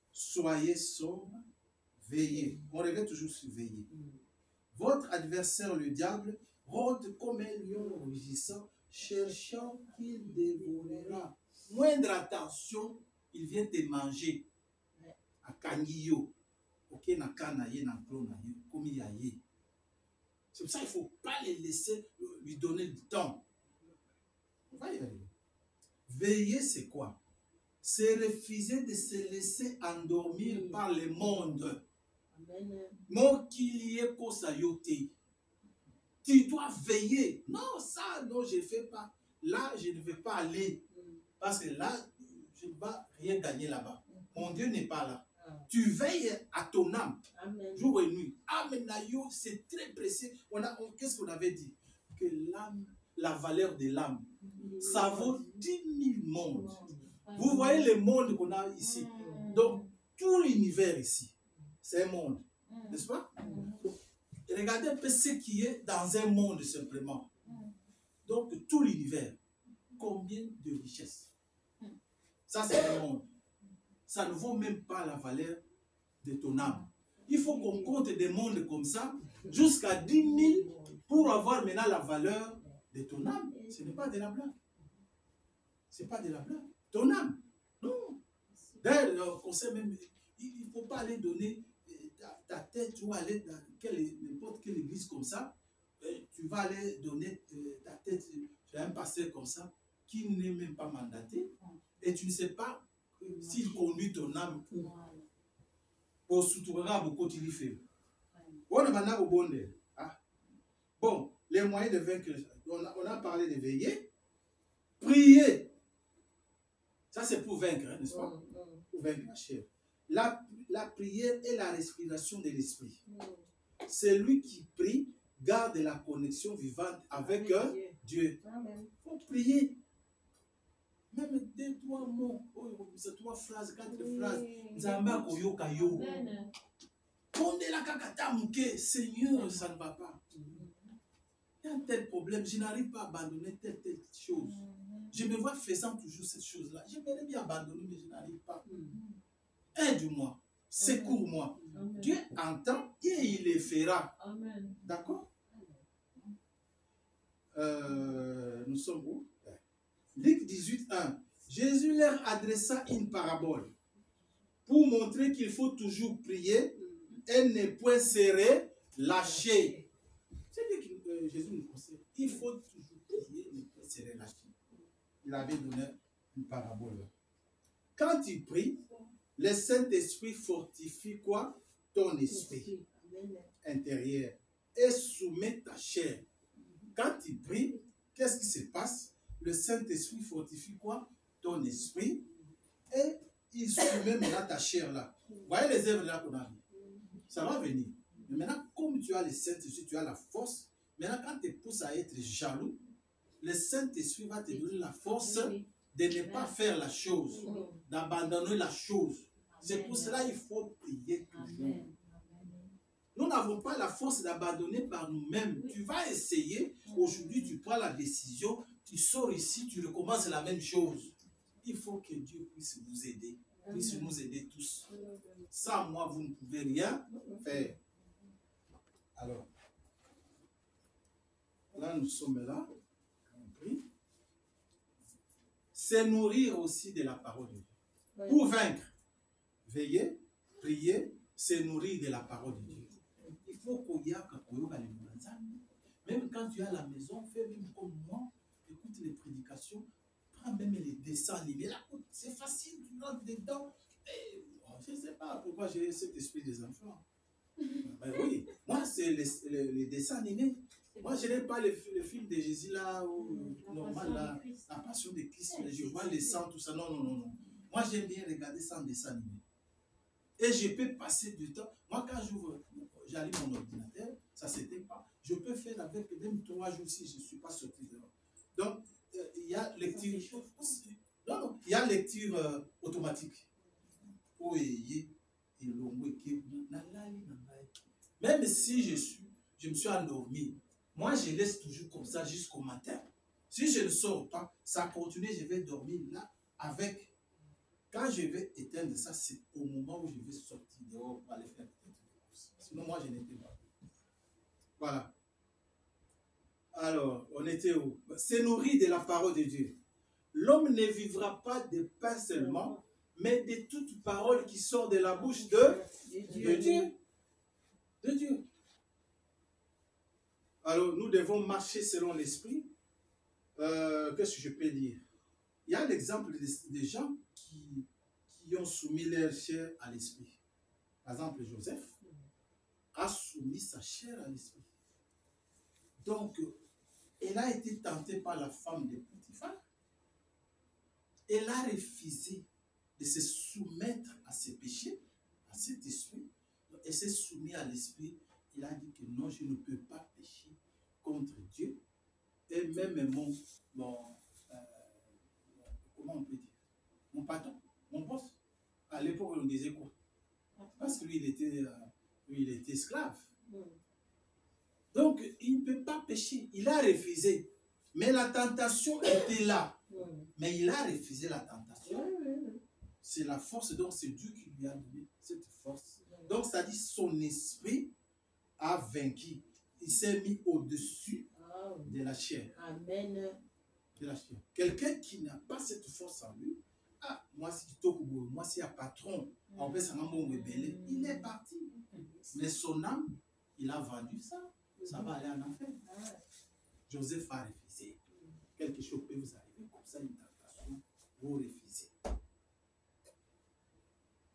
soyez sobre, veillez. On revient toujours sur veiller. Votre adversaire, le diable, rôde comme un lion rugissant, cherchant qu'il dévorera. Moindre attention, il vient te manger. À Kangiyo. Ok, na kanaye, na klonaye, comme il y a. C'est pour ça qu'il ne faut pas les laisser, lui donner du temps. On va y aller. Veiller, c'est quoi? C'est refuser de se laisser endormir par le monde. Non qu'il y ait cosa yoté. Tu dois veiller. Non, ça, non, je ne fais pas. Là, je ne vais pas aller. Parce que là, je ne vais rien gagner là-bas. Mon Dieu n'est pas là. Tu veilles à ton âme, jour et nuit. Amen, c'est très précis. Qu'est-ce qu'on avait dit? Que l'âme, la valeur de l'âme, ça vaut 10 000 mondes. Vous voyez le monde qu'on a ici. Donc, tout l'univers ici, c'est un monde. N'est-ce pas? Regardez un peu ce qui est dans un monde simplement. Donc, tout l'univers. Combien de richesses? Ça, c'est un monde. Ça ne vaut même pas la valeur de ton âme. Il faut qu'on compte des mondes comme ça, jusqu'à 10 000, pour avoir maintenant la valeur de ton âme. Ce n'est pas de la blague. Ce n'est pas de la blague. Ton âme. Non. D'ailleurs, on sait même, il ne faut pas aller donner ta tête ou aller dans n'importe quelle église comme ça. Tu vas aller donner ta tête à un pasteur comme ça, qui n'est même pas mandaté, et tu ne sais pas s'il conduit ton âme pour soutenir beaucoup de fait. Bon, les moyens de vaincre, on a parlé de veiller, prier. Ça, c'est pour vaincre, n'est-ce pas? Pour vaincre la chair. La prière est la respiration de l'esprit. Celui qui prie garde la connexion vivante avec Dieu. Il faut prier. Même 2, 3 mots, 3 phrases, 4 phrases. Zamba koyoka yo. Pondez la kakata mouke. Seigneur, ça ne va pas. Il y a un tel problème. Je n'arrive pas à abandonner telle chose. Je me vois faisant toujours cette chose-là. J'aimerais bien abandonner, mais je n'arrive pas. Aide-moi. Secours-moi. Dieu entend et il les fera. D'accord? Nous sommes où? Luc 18, 1. Jésus leur adressa une parabole pour montrer qu'il faut toujours prier et ne point serrer, lâcher. C'est lui que Jésus nous conseille. Il faut toujours prier et ne point serrer, lâcher. Il avait donné une parabole. Quand tu pries, le Saint-Esprit fortifie quoi? Ton esprit intérieur et soumet ta chair. Quand tu pries, qu'est-ce qui se passe? Le Saint-Esprit fortifie quoi? Ton esprit et il soumet maintenant ta chair là. Vous voyez les œuvres là qu'on a vues? Ça va venir. Mais maintenant, comme tu as le Saint-Esprit, tu as la force. Maintenant, quand tu te pousses à être jaloux, le Saint-Esprit va te donner la force de ne pas faire la chose, d'abandonner la chose. C'est pour cela qu'il faut prier toujours. Nous n'avons pas la force d'abandonner par nous-mêmes. Tu vas essayer, aujourd'hui tu prends la décision, tu sors ici, tu recommences la même chose. Il faut que Dieu puisse nous aider, puisse nous aider tous. Sans moi, vous ne pouvez rien faire. Alors, là nous sommes là, on prie. C'est nourrir aussi de la parole de Dieu. Pour vaincre, veiller, prier, c'est nourrir de la parole de Dieu. Il faut qu'on y a même quand tu es à la maison, fais même comme moi, écoute les prédications, prends même les dessins animés. Là, c'est facile, tu rentres dedans. Et, je ne sais pas pourquoi j'ai cet esprit des enfants. Ben oui, moi c'est les dessins animés. Moi je n'aime pas le film de Jésus là, ou normal là, la passion de Christ, je vois les sangs, tout ça. Non, non, non, non. Moi j'aime bien regarder ça en dessin animé. Et je peux passer du temps. Moi, quand j'allume mon ordinateur, ça ne s'éteint pas. Je peux faire avec même 3 jours si je ne suis pas sorti dehors. Donc, il y a lecture, non, il y a lecture automatique. Même si je me suis endormi, moi je laisse toujours comme ça jusqu'au matin. Si je ne sors pas, ça continue, je vais dormir là avec. Quand je vais éteindre ça, c'est au moment où je vais sortir dehors pour aller faire des courses. Sinon, moi je n'étais pas. Voilà. Alors, on était où? C'est nourri de la parole de Dieu. L'homme ne vivra pas de pain seulement, mais de toute parole qui sort de la bouche de Dieu. De Dieu. Alors, nous devons marcher selon l'esprit. Qu'est-ce que je peux dire? Il y a l'exemple des gens qui ont soumis leur chair à l'esprit. Par exemple, Joseph a soumis sa chair à l'esprit. Donc, elle a été tentée par la femme de Potiphar. Elle a refusé de se soumettre à ses péchés, à cet esprit. Elle s'est soumise à l'esprit. Il a dit que non, je ne peux pas pécher contre Dieu. Et même comment on peut dire, mon patron, mon boss, à l'époque on disait quoi? Parce que lui il était esclave. Donc il ne peut pas pécher. Il a refusé. Mais la tentation était là. Mais il a refusé la tentation. C'est la force, donc c'est Dieu qui lui a donné cette force. Donc ça dit son esprit a vaincu. Il s'est mis au-dessus de la chair. Amen. De la chair. Quelqu'un qui n'a pas cette force en lui, moi c'est un patron, en fait, il est parti. Mais son âme, il a vendu ça. Ça va aller en enfer. Joseph a refusé. Quelque chose peut vous arriver comme ça, une tentation, vous refusez.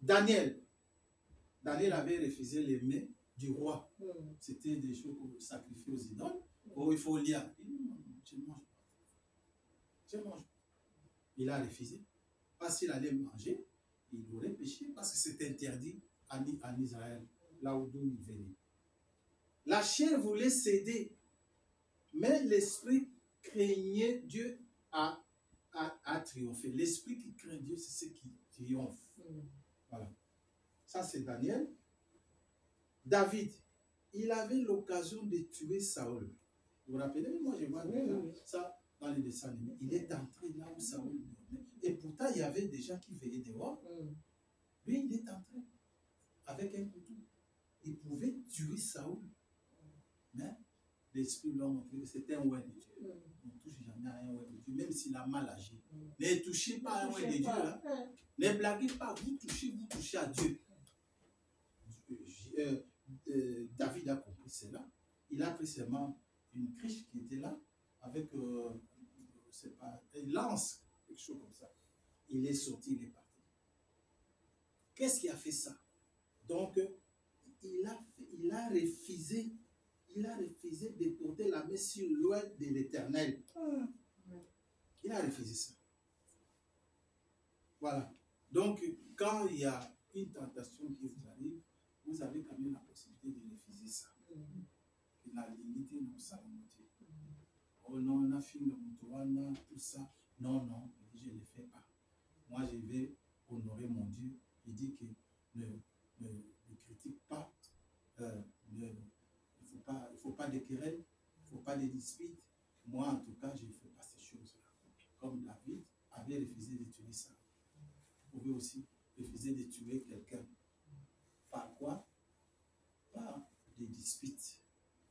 Daniel avait refusé les mets du roi. C'était des choses pour sacrifier aux idoles. Il faut lire. Il dit non, je ne mange pas. Je ne mange pas. Il a refusé. Parce qu'il allait manger, il aurait péché parce que c'est interdit en Israël, là où il venait. La chair voulait céder, mais l'esprit craignait Dieu à triompher. L'esprit qui craint Dieu, c'est ce qui triomphe. Voilà. Ça, c'est Daniel. David, il avait l'occasion de tuer Saül. Vous vous rappelez? Moi, je vois ça dans les dessins animés. Il est entré là où Saül dormait. Et pourtant, il y avait des gens qui veillaient dehors. Lui, il est entré avec un couteau. Il pouvait tuer Saül. Mais l'esprit lui a montré que c'était un ouais de Dieu. On ne touche jamais à un ouais de Dieu, même s'il a mal agi. Ne touchez pas à un ouais de Dieu. Hein. Ne blaguez pas, vous touchez à Dieu. David a compris cela. Il a pris seulement une criche qui était là, avec une lance, quelque chose comme ça. Il est sorti, il est parti. Qu'est-ce qui a fait ça? Donc, il a refusé de porter la main sur l'ouest de l'Éternel. Il a refusé ça. Voilà. Donc, quand il y a une tentation qui vous arrive, vous avez quand même la possibilité de refuser ça. La limite, non, ça, oh non, on a fini tout ça. Non, je ne le fais pas. Moi, je vais honorer mon Dieu. Il dit que ne critique pas. Il ne faut pas de querelles, il ne faut pas de disputes. Moi, en tout cas, je ne fais pas ces choses-là. Comme David avait refusé de tuer ça. Vous pouvez aussi refuser de tuer quelqu'un. Par quoi? Pas des disputes,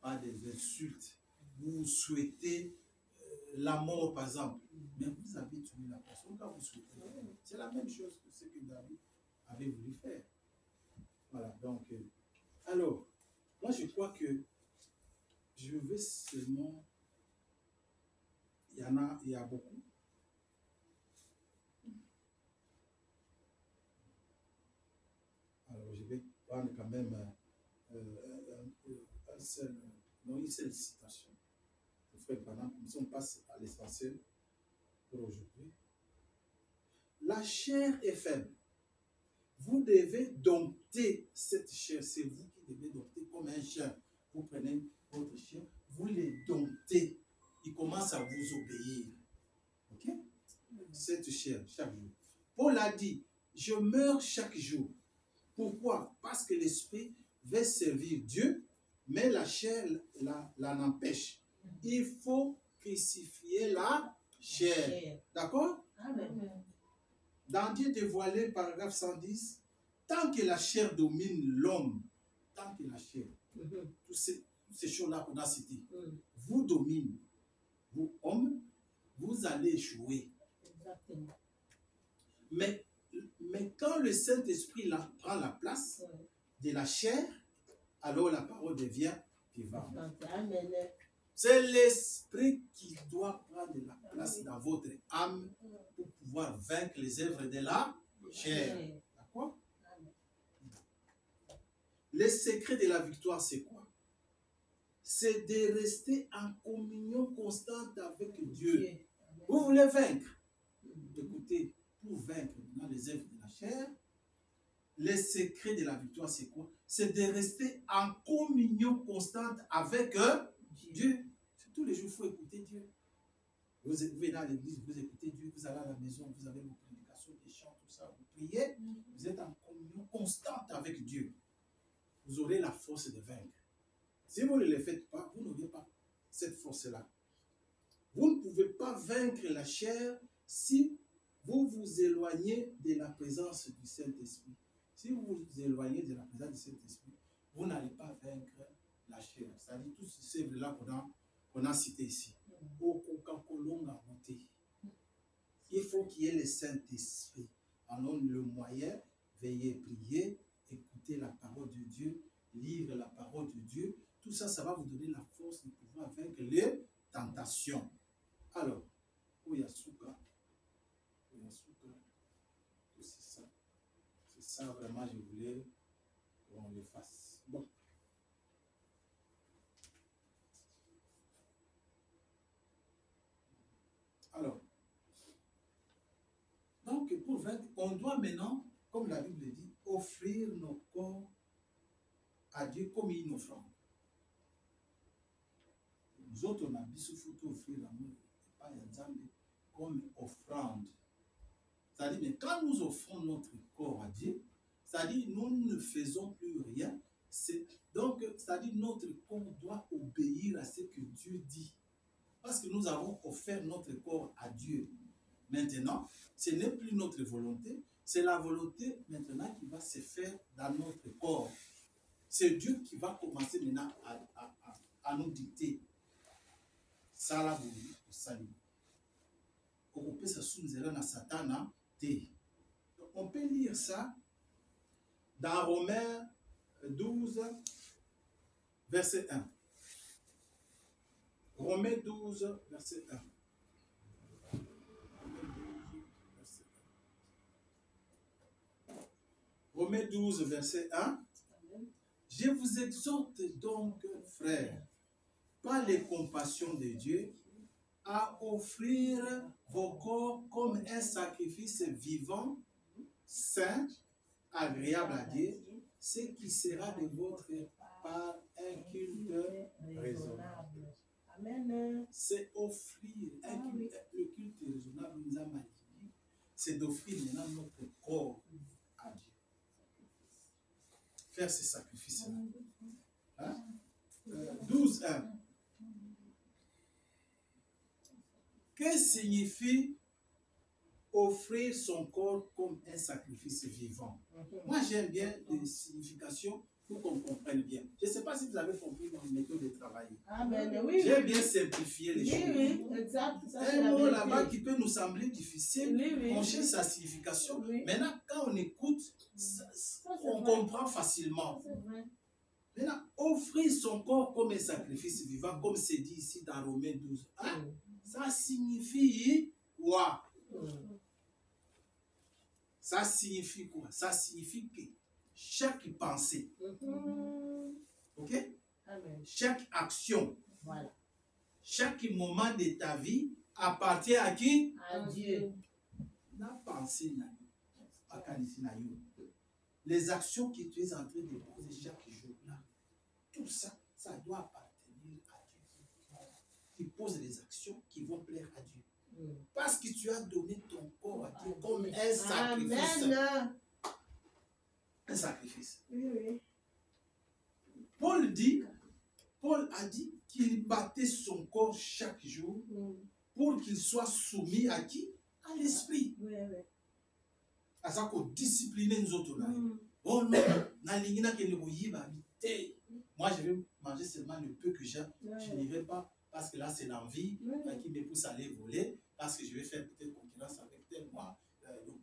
pas des insultes. Vous souhaitez la mort, par exemple. Mais vous avez tué la personne quand vous souhaitez la mort. C'est la même chose que ce que David avait voulu faire. Voilà, donc, alors, moi je crois que je vais seulement, il y a beaucoup. Alors, je vais prendre quand même une seule citation. Frère Branham, comme ça on passe à l'essentiel pour aujourd'hui. La chair est faible. Vous devez dompter cette chair. C'est vous qui devez dompter comme un chien. Vous prenez votre chien, vous les domptez. Il commence à vous obéir. Ok? Cette chair, chaque jour. Paul a dit, je meurs chaque jour. Pourquoi? Parce que l'esprit veut servir Dieu, mais la chair l'en empêche. Il faut crucifier la chair. D'accord? Amen. Dans Dieu dévoilé, paragraphe 110, tant que la chair domine l'homme, tant que la chair, toutes ces choses-là qu'on a citées, vous domine, vous hommes, vous allez échouer. Exactement. Mais quand le Saint-Esprit prend la place de la chair, alors la parole devient vivante. Amen. C'est l'Esprit qui doit prendre la place dans votre âme pour pouvoir vaincre les œuvres de la chair. D'accord? Le secret de la victoire, c'est quoi? C'est de rester en communion constante avec Dieu. Vous voulez vaincre? Écoutez, pour vaincre dans les œuvres de la chair, le secret de la victoire, c'est quoi? C'est de rester en communion constante avec Dieu. Tous les jours, il faut écouter Dieu. Vous venez à l'église, vous écoutez Dieu, vous allez à la maison, vous avez vos prédications, des chants, tout ça, vous priez, vous êtes en communion constante avec Dieu. Vous aurez la force de vaincre. Si vous ne le faites pas, vous n'aurez pas cette force-là. Vous ne pouvez pas vaincre la chair si vous vous éloignez de la présence du Saint-Esprit. Si vous vous éloignez de la présence du Saint-Esprit, vous n'allez pas vaincre la chair. C'est-à-dire tous ces œuvres-là qu'on a cités ici. Il faut qu'il y ait le Saint-Esprit. Alors le moyen, veillez, prier, écouter la parole de Dieu, lire la parole de Dieu. Tout ça, ça va vous donner la force de pouvoir vaincre les tentations. Alors, Oyasuka, c'est ça vraiment, je voulais qu'on le fasse. Bon. Alors, donc pour vaincre, on doit maintenant, comme la Bible dit, offrir nos corps à Dieu comme une offrande. Nous autres, on a dit ce faut offrir l'amour comme offrande. C'est-à-dire, mais quand nous offrons notre corps à Dieu, c'est-à-dire, nous ne faisons plus rien. Donc, c'est-à-dire, notre corps doit obéir à ce que Dieu dit. Parce que nous avons offert notre corps à Dieu. Maintenant, ce n'est plus notre volonté, c'est la volonté maintenant qui va se faire dans notre corps. C'est Dieu qui va commencer maintenant à nous dicter. Ça là, vous salut. On peut se Satana. On peut lire ça dans Romains 12, verset 1. Romains 12, verset 1. Romains 12, verset 1. Je vous exhorte donc, frères, par les compassions de Dieu, à offrir vos corps comme un sacrifice vivant, saint, agréable à Dieu, ce qui sera de votre part un culte raisonnable. Amen. C'est offrir un culte, le culte raisonnable, nous a mal dit, c'est d'offrir maintenant notre corps à Dieu. Faire ces sacrifices-là. Hein? 12, 1. Que signifie offrir son corps comme un sacrifice vivant? Moi, j'aime bien les significations pour qu'on comprenne bien. Je ne sais pas si vous avez compris mon méthode de travail. Oui, j'aime bien simplifier les choses. Oui, exact. Un mot là-bas qui peut nous sembler difficile, on cherche sa signification. Maintenant, quand on écoute, on comprend facilement. Maintenant, offrir son corps comme un sacrifice vivant, comme c'est dit ici dans Romains 12. Hein? Ça signifie quoi? Ça signifie quoi? Ça signifie que chaque pensée, ok? Chaque action, chaque moment de ta vie appartient à qui? À Dieu. La pensée, les actions que tu es en train de poser chaque jour là, tout ça, ça doit appartenir à Dieu. Tu poses des actions qui vont plaire à Dieu. Parce que tu as donné ton corps à Dieu comme un sacrifice. Amen. Un sacrifice. Oui, oui. Paul a dit qu'il battait son corps chaque jour pour qu'il soit soumis à qui? À l'esprit. Oui, oui. À ça qu'on discipline nous autres là. Oh non, moi je vais manger seulement le peu que j'ai. Je n'irai pas parce que là c'est l'envie qui me pousse à aller voler, parce que je vais faire peut-être concurrence avec tel moi.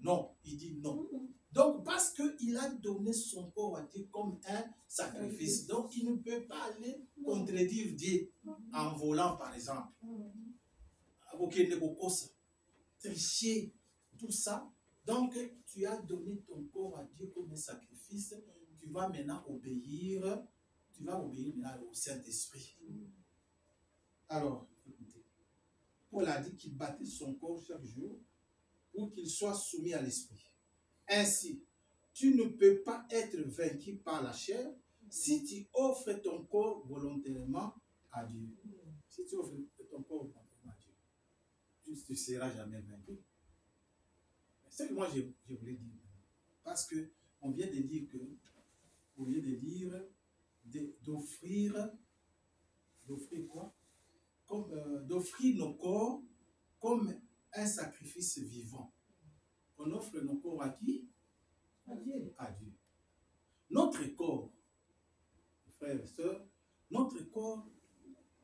Non, il dit non. Donc parce qu'il a donné son corps à Dieu comme un sacrifice, donc il ne peut pas aller contredire Dieu en volant par exemple. Tricher, tout ça. Donc, tu as donné ton corps à Dieu comme un sacrifice. Tu vas maintenant obéir. Tu vas obéir maintenant au Saint-Esprit. Alors, écoutez. Paul a dit qu'il battait son corps chaque jour pour qu'il soit soumis à l'Esprit. Ainsi, tu ne peux pas être vaincu par la chair si tu offres ton corps volontairement à Dieu. Si tu offres ton corps volontairement à Dieu, tu ne seras jamais vaincu. C'est ce que moi je voulais dire. Parce qu'on vient de dire d'offrir quoi? D'offrir nos corps comme un sacrifice vivant. On offre nos corps à qui? À Dieu. À Dieu. Notre corps, frères et sœurs, notre corps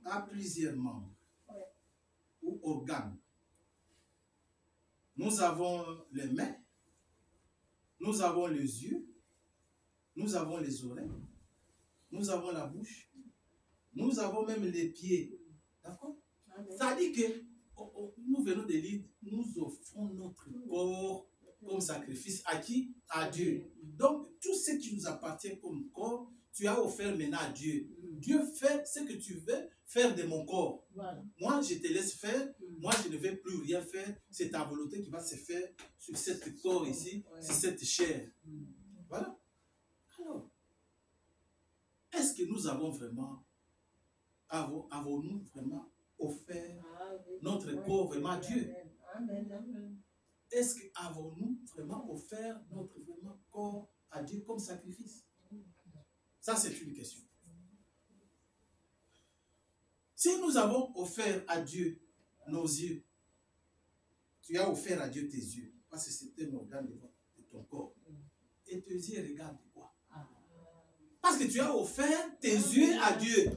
a plusieurs membres ou organes. Nous avons les mains, nous avons les yeux, nous avons les oreilles, nous avons la bouche, nous avons même les pieds. D'accord? Ça dit que nous venons de lire, nous offrons notre corps comme sacrifice à qui? À Dieu. Donc, tout ce qui nous appartient comme corps, tu as offert maintenant à Dieu. Dieu fait ce que tu veux faire de mon corps. Voilà. Moi, je te laisse faire. Moi, je ne vais plus rien faire. C'est ta volonté qui va se faire sur cette corps ici, sur cette chair. Voilà. Alors, est-ce que nous avons vraiment, avons-nous vraiment offert notre corps vraiment à Dieu? Est-ce que avons-nous vraiment offert notre vraiment corps à Dieu comme sacrifice? Ça, c'est une question. Si nous avons offert à Dieu nos yeux, tu as offert à Dieu tes yeux, parce que c'était un organe de ton corps. Et tes yeux regardent quoi? Parce que tu as offert tes yeux à Dieu.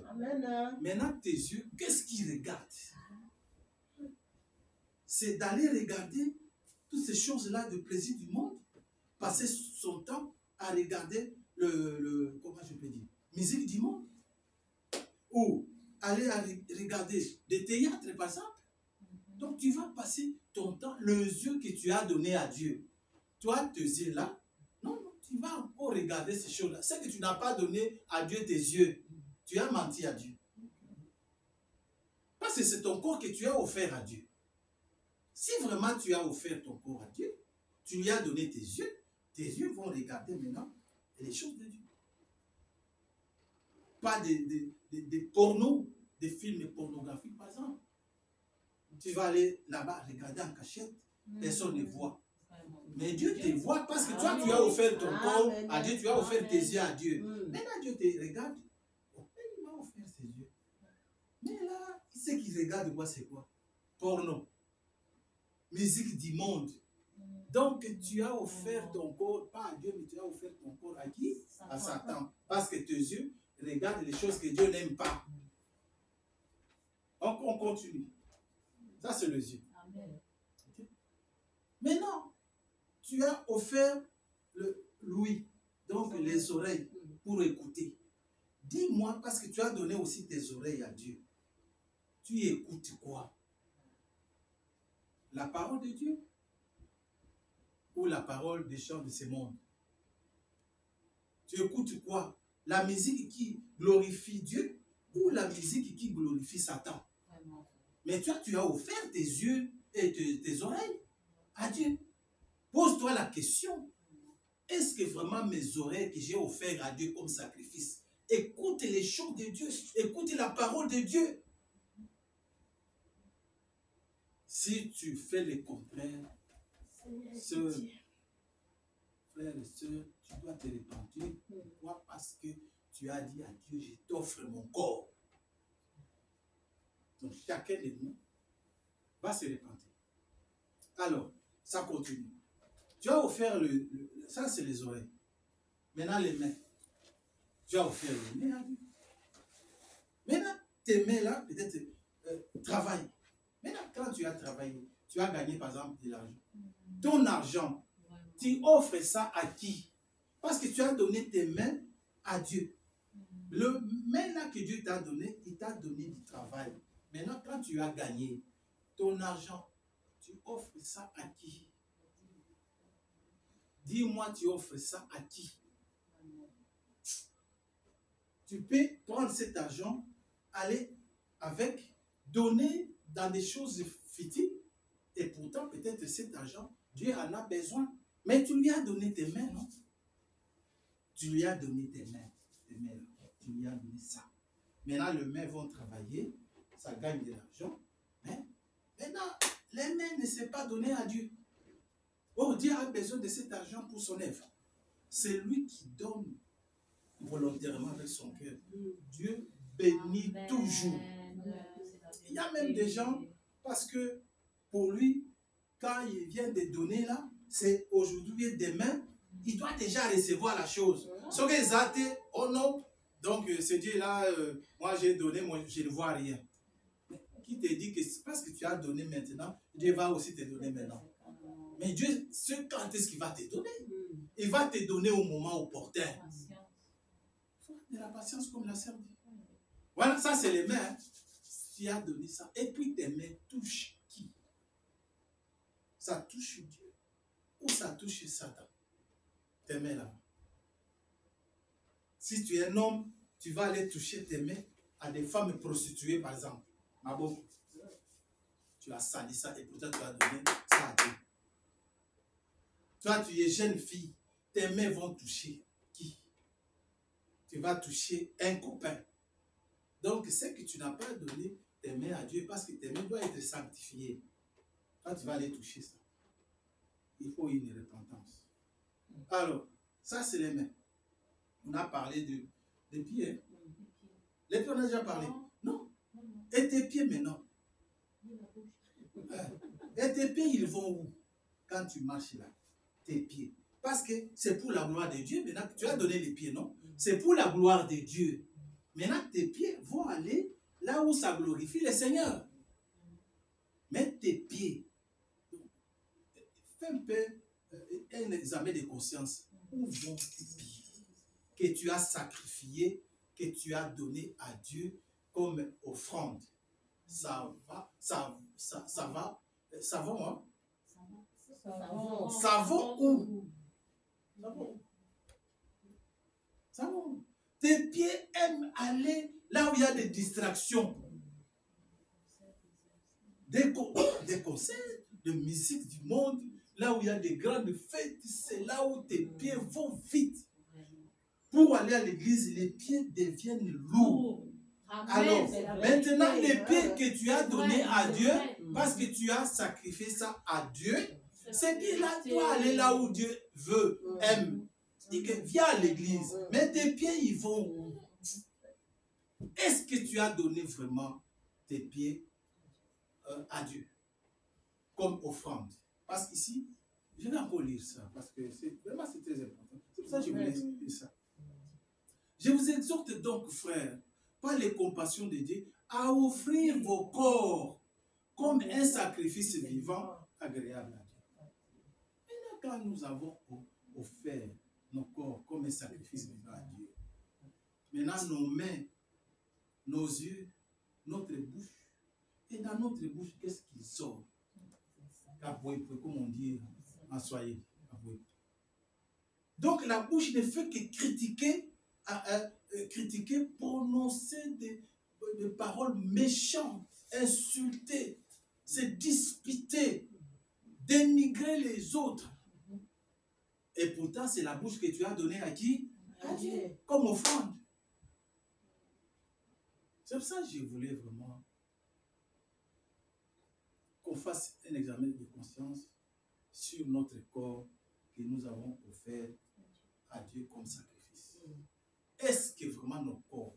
Maintenant, tes yeux, qu'est-ce qu'ils regardent? C'est d'aller regarder toutes ces choses-là de plaisir du monde, passer son temps à regarder comment je peux dire, musique du monde, ou aller à regarder des théâtres par exemple. Donc tu vas passer ton temps, les yeux que tu as donnés à Dieu. Toi, tes yeux là, non, tu vas encore regarder ces choses-là. C'est que tu n'as pas donné à Dieu tes yeux. Tu as menti à Dieu. Parce que c'est ton corps que tu as offert à Dieu. Si vraiment tu as offert ton corps à Dieu, tu lui as donné tes yeux vont regarder maintenant les choses de Dieu. Pas des pornos, des films pornographiques par exemple. Tu vas aller là-bas regarder en cachette, personne ne voit. Mais Dieu te voit parce que toi tu as offert ton corps à Dieu, tu as offert tes yeux à Dieu. Maintenant Dieu te regarde, il m'a offert ses yeux. Mais là, ce qu'il regarde moi c'est quoi? Porno. Musique du monde. Donc tu as offert ton corps, pas à Dieu, mais tu as offert ton corps à qui? À Satan. Parce que tes yeux regardent les choses que Dieu n'aime pas. Donc on continue. Ça c'est les yeux. Okay. Maintenant, tu as offert l'ouïe, donc les oreilles pour écouter. Dis-moi, parce que tu as donné aussi tes oreilles à Dieu. Tu écoutes quoi? La parole de Dieu ou la parole des chants de ce monde? Tu écoutes quoi? La musique qui glorifie Dieu ou la musique qui glorifie Satan? Mais toi, tu as offert tes yeux et tes oreilles à Dieu. Pose-toi la question. Est-ce que vraiment mes oreilles que j'ai offertes à Dieu comme sacrifice écoutent les chants de Dieu, écoutent la parole de Dieu? Si tu fais le contraire, frères et sœurs, tu dois te repentir. Pourquoi? Parce que tu as dit à Dieu, je t'offre mon corps. Donc chacun de nous va se repentir. Alors, ça continue. Tu as offert ça c'est les oreilles. Maintenant les mains. Tu as offert les mains à Dieu. Maintenant, tes mains là, peut-être travaillent. Maintenant, quand tu as travaillé, tu as gagné par exemple de l'argent. Ton argent, tu offres ça à qui? Parce que tu as donné tes mains à Dieu. Le main là que Dieu t'a donné, il t'a donné du travail. Maintenant, quand tu as gagné ton argent, tu offres ça à qui? Dis-moi, tu offres ça à qui? Tu peux prendre cet argent, aller avec, donner dans des choses futiles, et pourtant, peut-être cet argent, Dieu en a besoin. Mais tu lui as donné tes mains, non? Tu lui as donné tes mains. Tu lui as donné ça. Maintenant, les mains vont travailler, ça gagne de l'argent. Mais maintenant, les mains ne sont pas données à Dieu. Oh, Dieu a besoin de cet argent pour son œuvre. C'est lui qui donne volontairement avec son cœur. Dieu bénit toujours. Il y a même des gens, parce que pour lui, quand il vient de donner là, c'est aujourd'hui et demain, il doit déjà recevoir la chose. Ce que les athées, oh non, donc ce Dieu-là, moi j'ai donné, moi je ne vois rien. Qui te dit que c'est parce que tu as donné maintenant, Dieu va aussi te donner maintenant. Mais Dieu, quand est-ce qu'il va te donner? Il va te donner au moment opportun. Il faut de la patience comme la sœur dit. Voilà, ça c'est les mains. Tu as donné ça. Et puis tes mains touchent qui? Ça touche Dieu ou ça touche Satan? Tes mains là. Si tu es un homme, tu vas aller toucher tes mains à des femmes prostituées par exemple. Ah bon? Tu as sali ça et pourtant tu as donné ça à Dieu. Toi, tu es jeune fille, tes mains vont toucher qui? Tu vas toucher un copain. Donc, c'est que tu n'as pas donné tes mains à Dieu parce que tes mains doivent être sanctifiées. Toi, tu vas aller toucher ça. Il faut une repentance. Alors, ça, c'est les mains. On a parlé des pieds. Les pieds, on a déjà parlé. Non. Et tes pieds maintenant. Et tes pieds, ils vont où? Quand tu marches là. Tes pieds. Parce que c'est pour la gloire de Dieu. Maintenant, tu as donné les pieds, non? C'est pour la gloire de Dieu. Maintenant, tes pieds vont aller là où ça glorifie le Seigneur. Mais tes pieds, fais un peu un examen de conscience. Où vont tes pieds que tu as sacrifiés, que tu as donné à Dieu comme offrande? Ça va, hein? Ça va où? Ça va où? Tes pieds aiment aller là où il y a des distractions. Des concerts, de musique du monde, là où il y a des grandes fêtes, c'est là où tes pieds vont vite. Pour aller à l'église, les pieds deviennent lourds. Alors, maintenant, les pieds que tu as donnés à Dieu, parce que tu as sacrifié ça à Dieu, ces pieds-là doivent aller là où Dieu veut, aime. Dis que viens à l'église, mais tes pieds, ils vont où? Est-ce que tu as donné vraiment tes pieds à Dieu comme offrande? Parce qu'ici, je vais encore lire ça, parce que vraiment c'est très important. C'est pour ça que je voulais expliquer ça. Je vous exhorte donc, frères, par les compassions de Dieu, à offrir vos corps comme un sacrifice vivant agréable à Dieu. Maintenant, quand nous avons offert nos corps comme un sacrifice vivant à Dieu, maintenant nos mains, nos yeux, notre bouche, et dans notre bouche, qu'est-ce qui sort? Comme on dit en Swahili. Donc la bouche ne fait que critiquer, prononcer des paroles méchantes, insulter, se disputer, dénigrer les autres. Et pourtant, c'est la bouche que tu as donnée à qui? À Dieu, comme offrande. C'est pour ça que je voulais vraiment qu'on fasse un examen de conscience sur notre corps que nous avons offert à Dieu comme sacrifice. Est-ce que vraiment nos corps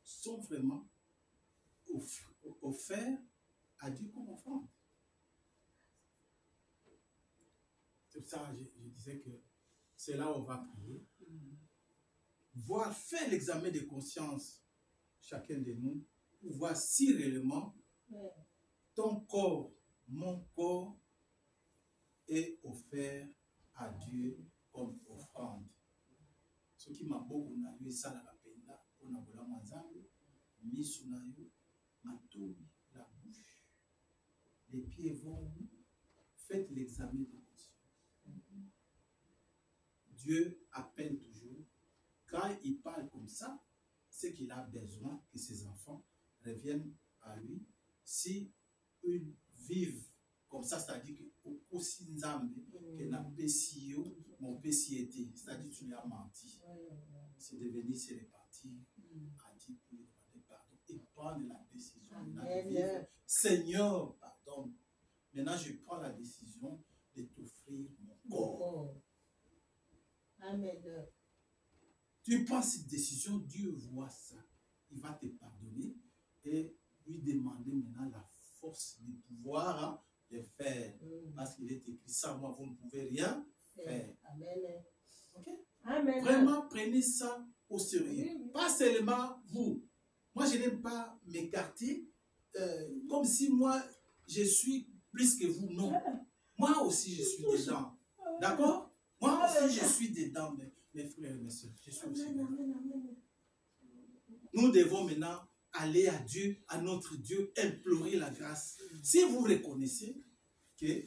sont vraiment offerts à Dieu comme offrande? C'est pour ça que je disais que c'est là où on va prier. Voir, faire l'examen de conscience, chacun de nous, pour voir si réellement ton corps, mon corps, est offert à Dieu comme offrande. Ce qui m'a beaucoup eu ça la penda, on a voulu manzambe, misunayo, matou, la bouche, les pieds vont où? Faites l'examen de conscience. Dieu appelle toujours. Quand il parle comme ça, c'est qu'il a besoin que ses enfants reviennent à lui. Si ils vivent comme ça, c'est-à-dire que aussi Nzambe, que n'a pesio, mon péciété, c'est-à-dire tu lui as menti. C'est devenu, c'est reparti, a dit pour lui demander pardon et prendre la décision de vivre. Seigneur, pardonne. Maintenant, je prends la décision de t'offrir mon corps. Amen. Tu prends cette décision, Dieu voit ça. Il va te pardonner et lui demander maintenant la force de pouvoir le faire. Parce qu'il est écrit, sans moi, vous ne pouvez rien faire. Amen. Okay? Amen. Vraiment, prenez ça au sérieux. Pas seulement vous. Moi, je n'aime pas m'écarter comme si moi, je suis plus que vous. Non. Moi aussi, je suis dedans. D'accord? Moi aussi, je suis dedans, mes frères et mes soeurs. Je suis aussi dedans. Nous devons maintenant aller à Dieu, à notre Dieu, implorer la grâce. Si vous reconnaissez que,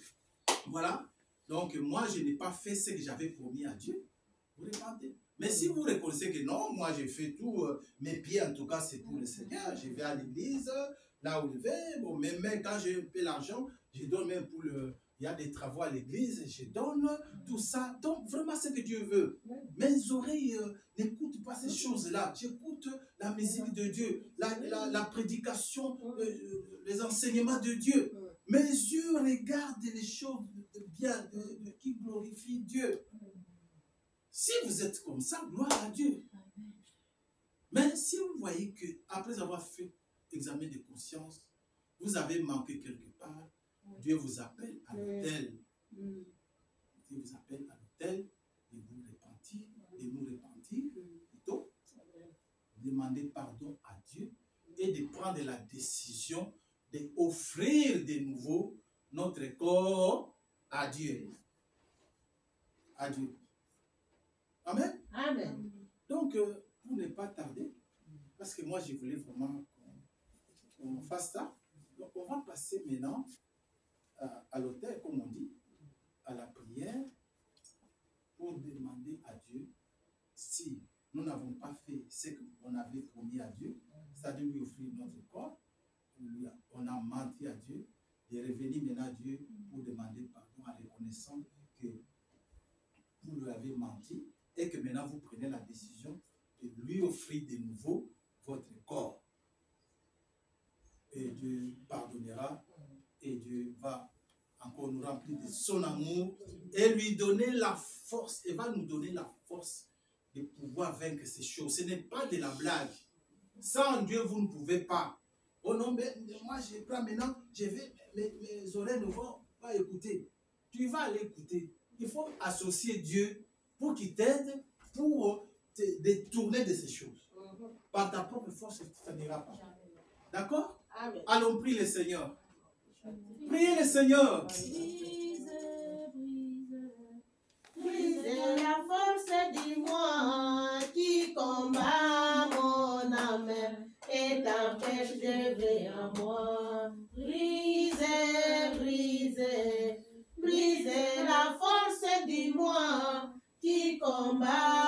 voilà, donc moi, je n'ai pas fait ce que j'avais promis à Dieu, vous repentez. Mais si vous reconnaissez que non, moi, j'ai fait tout, mes pieds, en tout cas, c'est pour le Seigneur. Je vais à l'église, là où je vais, bon, même quand j'ai un peu l'argent, je donne même pour le... Il y a des travaux à l'église, je donne tout ça. Donc, vraiment, c'est ce que Dieu veut. Mes oreilles n'écoutent pas ces choses-là. J'écoute la musique de Dieu, la prédication, les enseignements de Dieu. Mes yeux regardent les choses bien, qui glorifient Dieu. Si vous êtes comme ça, gloire à Dieu. Mais si vous voyez que après avoir fait l'examen de conscience, vous avez manqué quelque part, Dieu vous appelle à l'autel. Dieu vous appelle à l'autel de vous repentir, de nous repentir, plutôt, demander pardon à Dieu et de prendre la décision d'offrir de nouveau notre corps à Dieu. À Dieu. Amen. Amen. Donc, pour ne pas tarder, parce que moi, je voulais vraiment qu'on fasse ça, donc on va passer maintenant à l'autel, comme on dit, à la prière, pour demander à Dieu si nous n'avons pas fait ce qu'on avait promis à Dieu, c'est-à-dire lui offrir notre corps, on a menti à Dieu, de revenir maintenant à Dieu pour demander pardon en reconnaissant que vous lui avez menti et que maintenant vous prenez la décision de lui offrir de nouveau votre corps. Et Dieu pardonnera et Dieu va encore nous remplir de son amour et lui donner la force, et va nous donner la force de pouvoir vaincre ces choses. Ce n'est pas de la blague. Sans Dieu, vous ne pouvez pas. Oh non, mais moi je prends maintenant, je vais, mes oreilles ne vont pas écouter. Tu vas aller écouter. Il faut associer Dieu pour qu'il t'aide, pour te détourner de ces choses. Par ta propre force, ça n'ira pas. D'accord? Allons prier le Seigneur. Priez le Seigneur. Brisez la force du moi qui combat mon âme et t'empêche de venir à moi. Brisez, brisez, brisez la force du moi qui combat